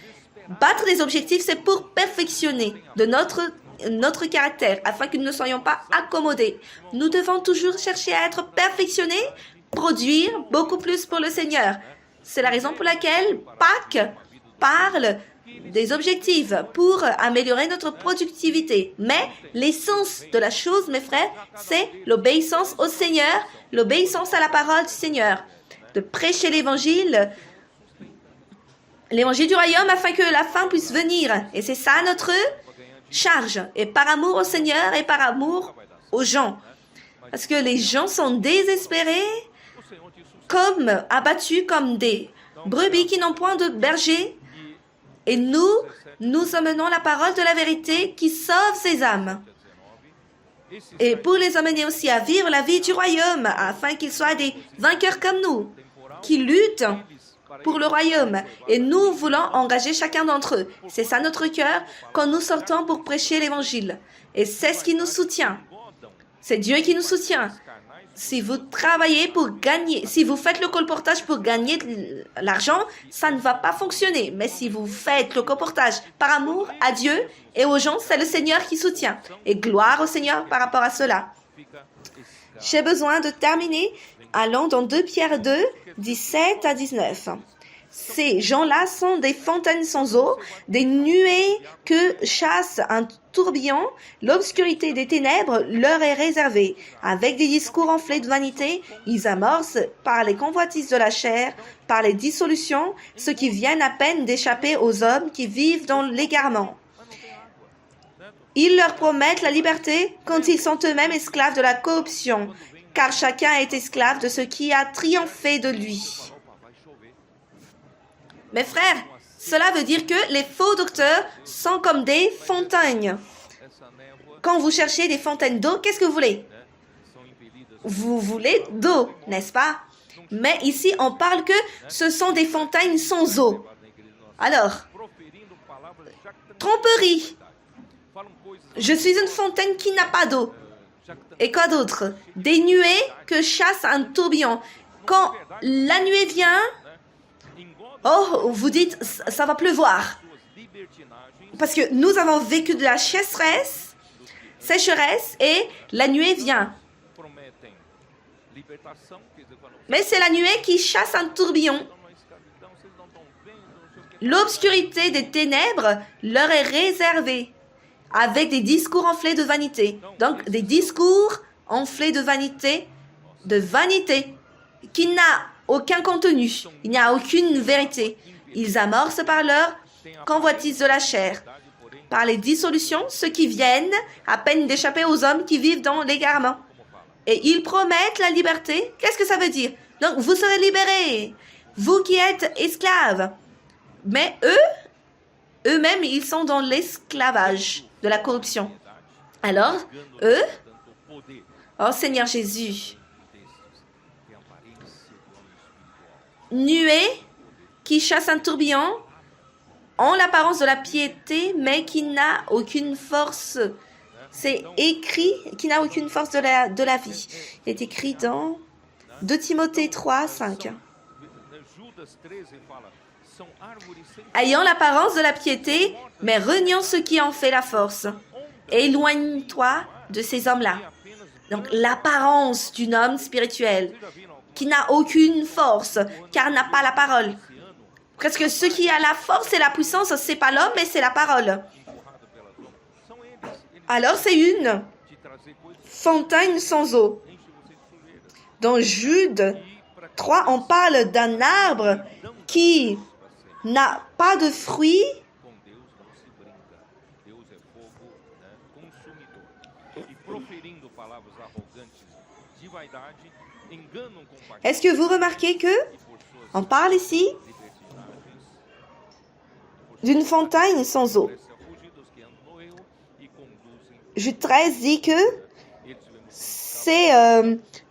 Battre les objectifs, c'est pour perfectionner de notre caractère, afin que nous ne soyons pas accommodés. Nous devons toujours chercher à être perfectionnés, produire beaucoup plus pour le Seigneur. C'est la raison pour laquelle Pâques parle des objectifs pour améliorer notre productivité. Mais l'essence de la chose, mes frères, c'est l'obéissance au Seigneur, l'obéissance à la parole du Seigneur. De prêcher l'évangile du royaume afin que la fin puisse venir. Et c'est ça notre charge. Et par amour au Seigneur et par amour aux gens. Parce que les gens sont désespérés, comme abattus comme des brebis qui n'ont point de berger. Et nous emmenons la parole de la vérité qui sauve ces âmes. Et pour les emmener aussi à vivre la vie du royaume, afin qu'ils soient des vainqueurs comme nous, qui luttent pour le royaume. Et nous voulons engager chacun d'entre eux. C'est ça notre cœur quand nous sortons pour prêcher l'évangile. Et c'est ce qui nous soutient. C'est Dieu qui nous soutient. Si vous travaillez pour gagner, si vous faites le colportage pour gagner de l'argent, ça ne va pas fonctionner. Mais si vous faites le colportage par amour à Dieu et aux gens, c'est le Seigneur qui soutient. Et gloire au Seigneur par rapport à cela. J'ai besoin de terminer. Allons dans 2 Pierre 2, 17 à 19. Ces gens-là sont des fontaines sans eau, des nuées que chasse un tourbillon. L'obscurité des ténèbres leur est réservée. Avec des discours enflés de vanité, ils amorcent par les convoitises de la chair, par les dissolutions, ceux qui viennent à peine d'échapper aux hommes qui vivent dans l'égarement. Ils leur promettent la liberté quand ils sont eux-mêmes esclaves de la corruption, car chacun est esclave de ce qui a triomphé de lui. Opa, vai chover. Mes frères, cela veut dire que les faux docteurs sont comme des fontagnes. Essa névoa, Quand vous cherchez des fontaines d'eau, qu'est-ce que vous voulez? né, são impelidas Vous voulez d'eau, n'est-ce pas? Mais ici, on parle que ce sont des fontagnes sans eau. na igreja nossa, Alors, proferindo palavras jactanciais. tromperie. Falam coisas Je suis une fontaine qui n'a pas d'eau. jactanciais. Et quoi d'autre? Des nuées que chasse un tourbillon. Quand la nuée vient, Engordam oh, vous dites, ça va pleuvoir. suas libertinagens Parce que nous avons vécu de la sécheresse et la nuée vient. prometem libertação, quer dizer, falam, Mais c'est la nuée qui chasse un tourbillon. estão numa escravidão, vocês não estão vendo, não sei o quê. L'obscurité des ténèbres leur est réservée avec des discours enflés de vanité. Donc, des discours enflés de vanité, qui n'a aucun contenu. Il n'y a aucune vérité. Ils amorcent par leur convoitise de la chair, Porém, par les dissolutions, ceux qui viennent à peine d'échapper aux hommes qui vivent dans l'égarement. como fala, Et ils promettent la liberté. Qu'est-ce que ça veut dire? Donc, vous serez libérés. Vous qui êtes esclaves. Mais eux-mêmes, ils sont dans l'esclavage de la corruption. Alors, eux, tanto poder oh Seigneur Jésus, destes tem aparência do homem espiritual. nuée qui chasse un tourbillon, ont l'apparence de la piété, mais qui n'a aucune force. C'est écrit, qui n'a aucune force de la vie. Il est écrit dans 2 Timothée 3, 5. Judas 13 fala, são árvores sem Ayant l'apparence de la piété, mais reniant ce qui en fait la force. Éloigne-toi de ces hommes-là. apenas Donc l'apparence d'un homme spirituel já viram algum qui n'a aucune force, car n'a pas la parole. ano Parce que ce qui a la force et la puissance, c'est pas l'homme, mais c'est la parole. empurrado pelas ondas? São eles Alors c'est une te trazer coisas fontaine sans eau. que enchem você de sujeira. Dans Jude 3, on parle d'un arbre qui n'a pas de fruits. Com Deus não se brinca. Deus é fogo, né, consumidor. E proferindo palavras arrogantes de vaidade, enganam com paixão Est-ce que vous remarquez que e por suas on parle ici libertinagens, d'une fontaine sans eau? parece a fugir dos que andam no erro e conduzem. Jude 13 dit que Eles vemos c'est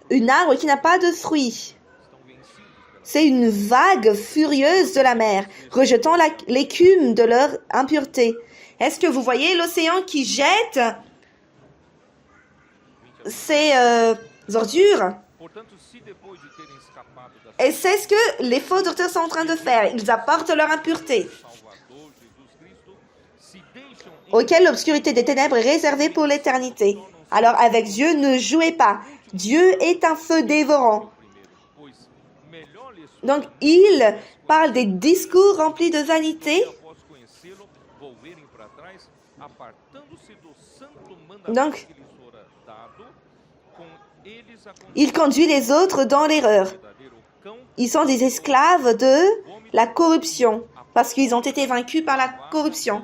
une arbre qui n'a pas de fruits. estão vencidos pela C'est une vague furieuse de la mer, rejetant l'écume de leur impureté. Est-ce que vous voyez l'océan qui jette ses ordures? Portanto, se depois de terem escapado das Et c'est ce que les faux docteurs sont en train de faire. Ils apportent leur impureté, Salvador Jesus Cristo, se deixam auquel l'obscurité des ténèbres est réservée pour l'éternité. Alors avec Dieu, ne jouez pas. Dieu est un feu dévorant. primeiro, pois melhor lhes Donc il parle des discours remplis de vanité. após conhecê-lo, volverem para trás, apartando-se do santo mandamento Donc, que lhes fora dado, com eles a il conduit les autres dans l'erreur. verdadeiro cão, Ils sont des esclaves de la corruption, parce qu'ils ont été vaincus par la corruption.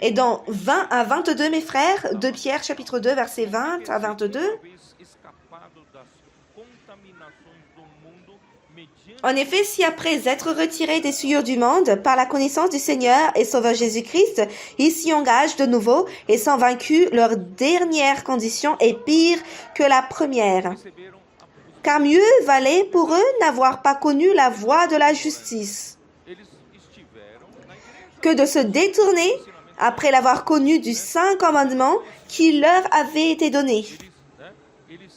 Et dans 20 à 22, mes frères, 2 Pierre chapitre 2, versets 20 à 22, talvez escapado das contaminações do mundo, mediante en effet, si après être retirés des souillures du monde par la connaissance du Seigneur et Sauveur Jésus-Christ, ils s'y engagent de nouveau et sont vaincus, leur dernière condition est pire que la première. receberam Car mieux valait pour eux n'avoir pas connu la voie de la justice eles estiveram na igreja, que de se détourner après l'avoir connu du saint commandement qui leur avait été donné. eles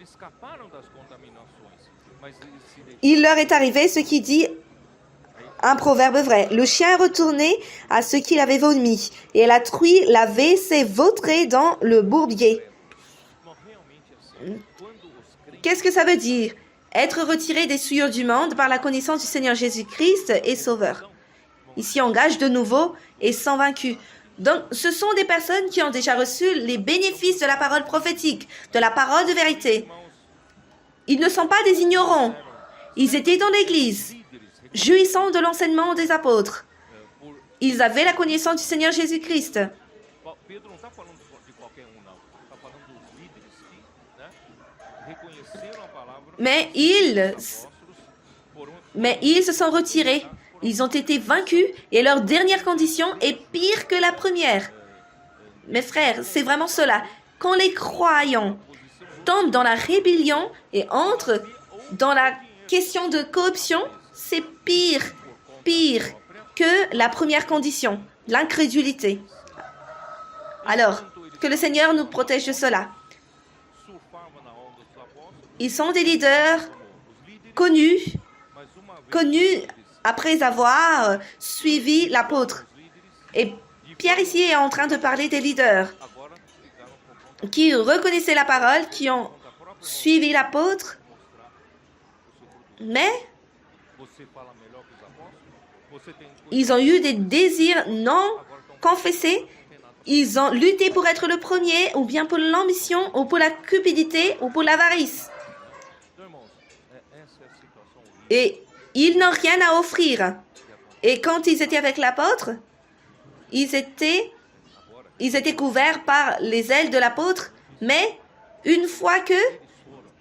escaparam das contaminações, mas eles se deixaram. Il leur est arrivé ce qui dit un proverbe vrai. Le chien est retourné à ce qu'il avait vomi, et la truie l'avait s'est vautrée dans le bourbier. Não, realmente é certo. Quando os crentes Qu'est-ce que ça veut dire? Être retiré des souillures du monde par la connaissance du Seigneur Jésus-Christ et Sauveur. Ils s'y engagent de nouveau et sont vaincus. Donc, ce sont des personnes qui ont déjà reçu les bénéfices de la parole prophétique, de la parole de vérité. Ils ne sont pas des ignorants. Ils étaient dans l'Église, jouissant de l'enseignement des apôtres. ils avaient la connaissance du Seigneur Jésus-Christ. Pedro não está falando de qualquer um, não. Está falando dos líderes que, né, reconheceram a palavra. Mais ils se sont retirés. Ils ont été vaincus et leur dernière condition est pire que la première. Mes frères, c'est vraiment cela. Quand les croyants tombent dans la rébellion et entrent dans la question de corruption, c'est pire que la première condition, l'incrédulité. Alors, que le Seigneur nous protège de cela. Ils sont des leaders connus après avoir suivi l'apôtre. Et Pierre ici est en train de parler des leaders qui reconnaissaient la parole, qui ont suivi l'apôtre, mais ils ont eu des désirs non confessés. Ils ont lutté pour être le premier, ou bien pour l'ambition, ou pour la cupidité, ou pour l'avarice. Et ils n'ont rien à offrir. Et quand ils étaient avec l'apôtre, ils étaient couverts par les ailes de l'apôtre, mais une fois que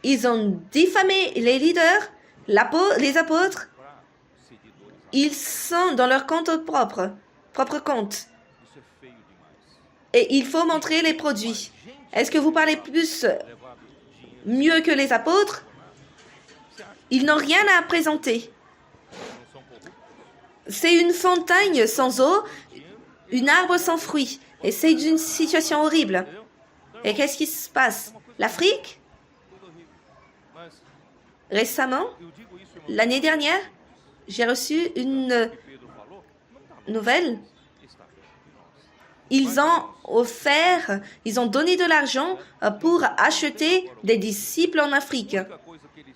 ils ont diffamé les leaders, les apôtres, ils sont dans leur compte propre compte. Et il faut montrer les produits. Est-ce que vous parlez mieux que les apôtres? Ils n'ont rien à présenter. C'est une fontaine sans eau, un arbre sans fruits. Et c'est une situation horrible. Et qu'est-ce qui se passe? L'Afrique? Récemment, l'année dernière, j'ai reçu une nouvelle. Ils ont donné de l'argent pour acheter des disciples en Afrique.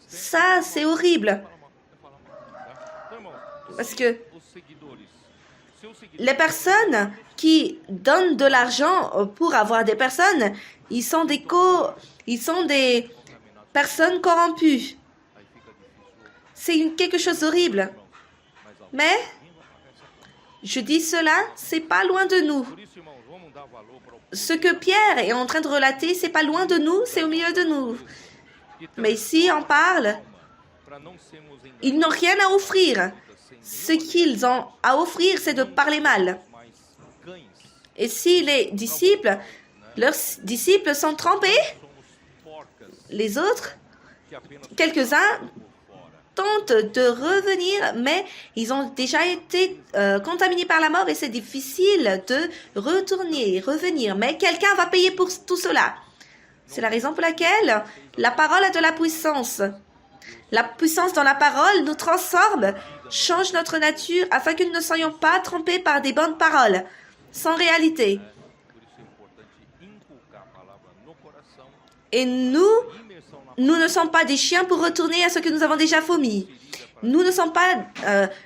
Ça, c'est horrible. Parce que les personnes qui donnent de l'argent pour avoir des personnes, ils sont des personnes corrompues. C'est quelque chose d'horrible. Mais, je dis cela, c'est pas loin de nous. Ce que Pierre est en train de relater, c'est pas loin de nous, c'est au milieu de nous. Mais ici, on parle, ils n'ont rien à offrir. Ce qu'ils ont à offrir, c'est de parler mal. Et si leurs disciples sont trompés, les autres, quelques-uns tentent de revenir, mais ils ont déjà été contaminés par la mort et c'est difficile de revenir. Mais quelqu'un va payer pour tout cela. C'est la raison pour laquelle la parole a de la puissance. La puissance dans la parole nous transforme, change notre nature afin que nous ne soyons pas trompés par des bonnes paroles, sans réalité. Et nous ne sommes pas des chiens pour retourner à ce que nous avons déjà vomi. Nous ne sommes pas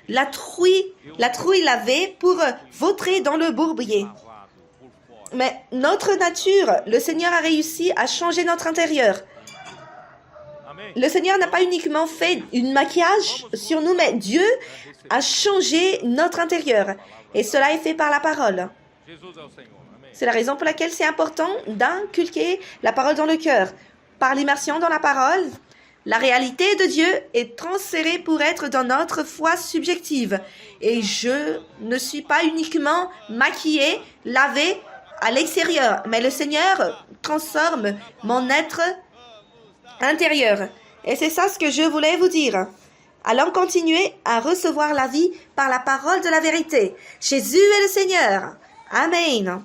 la trouille lavée pour vautrer dans le bourbier. Mais notre nature, le Seigneur a réussi à changer notre intérieur. Le Seigneur n'a pas uniquement fait un maquillage sur nous, mais Dieu a changé notre intérieur. Et cela est fait par la parole. C'est la raison pour laquelle c'est important d'inculquer la parole dans le cœur. Par l'immersion dans la parole, la réalité de Dieu est transférée pour être dans notre foi subjective. Et je ne suis pas uniquement maquillée, lavée à l'extérieur, mais le Seigneur transforme mon être intérieur. Et c'est ça ce que je voulais vous dire. Allons continuer à recevoir la vie par la parole de la vérité. Jésus est le Seigneur. Amen.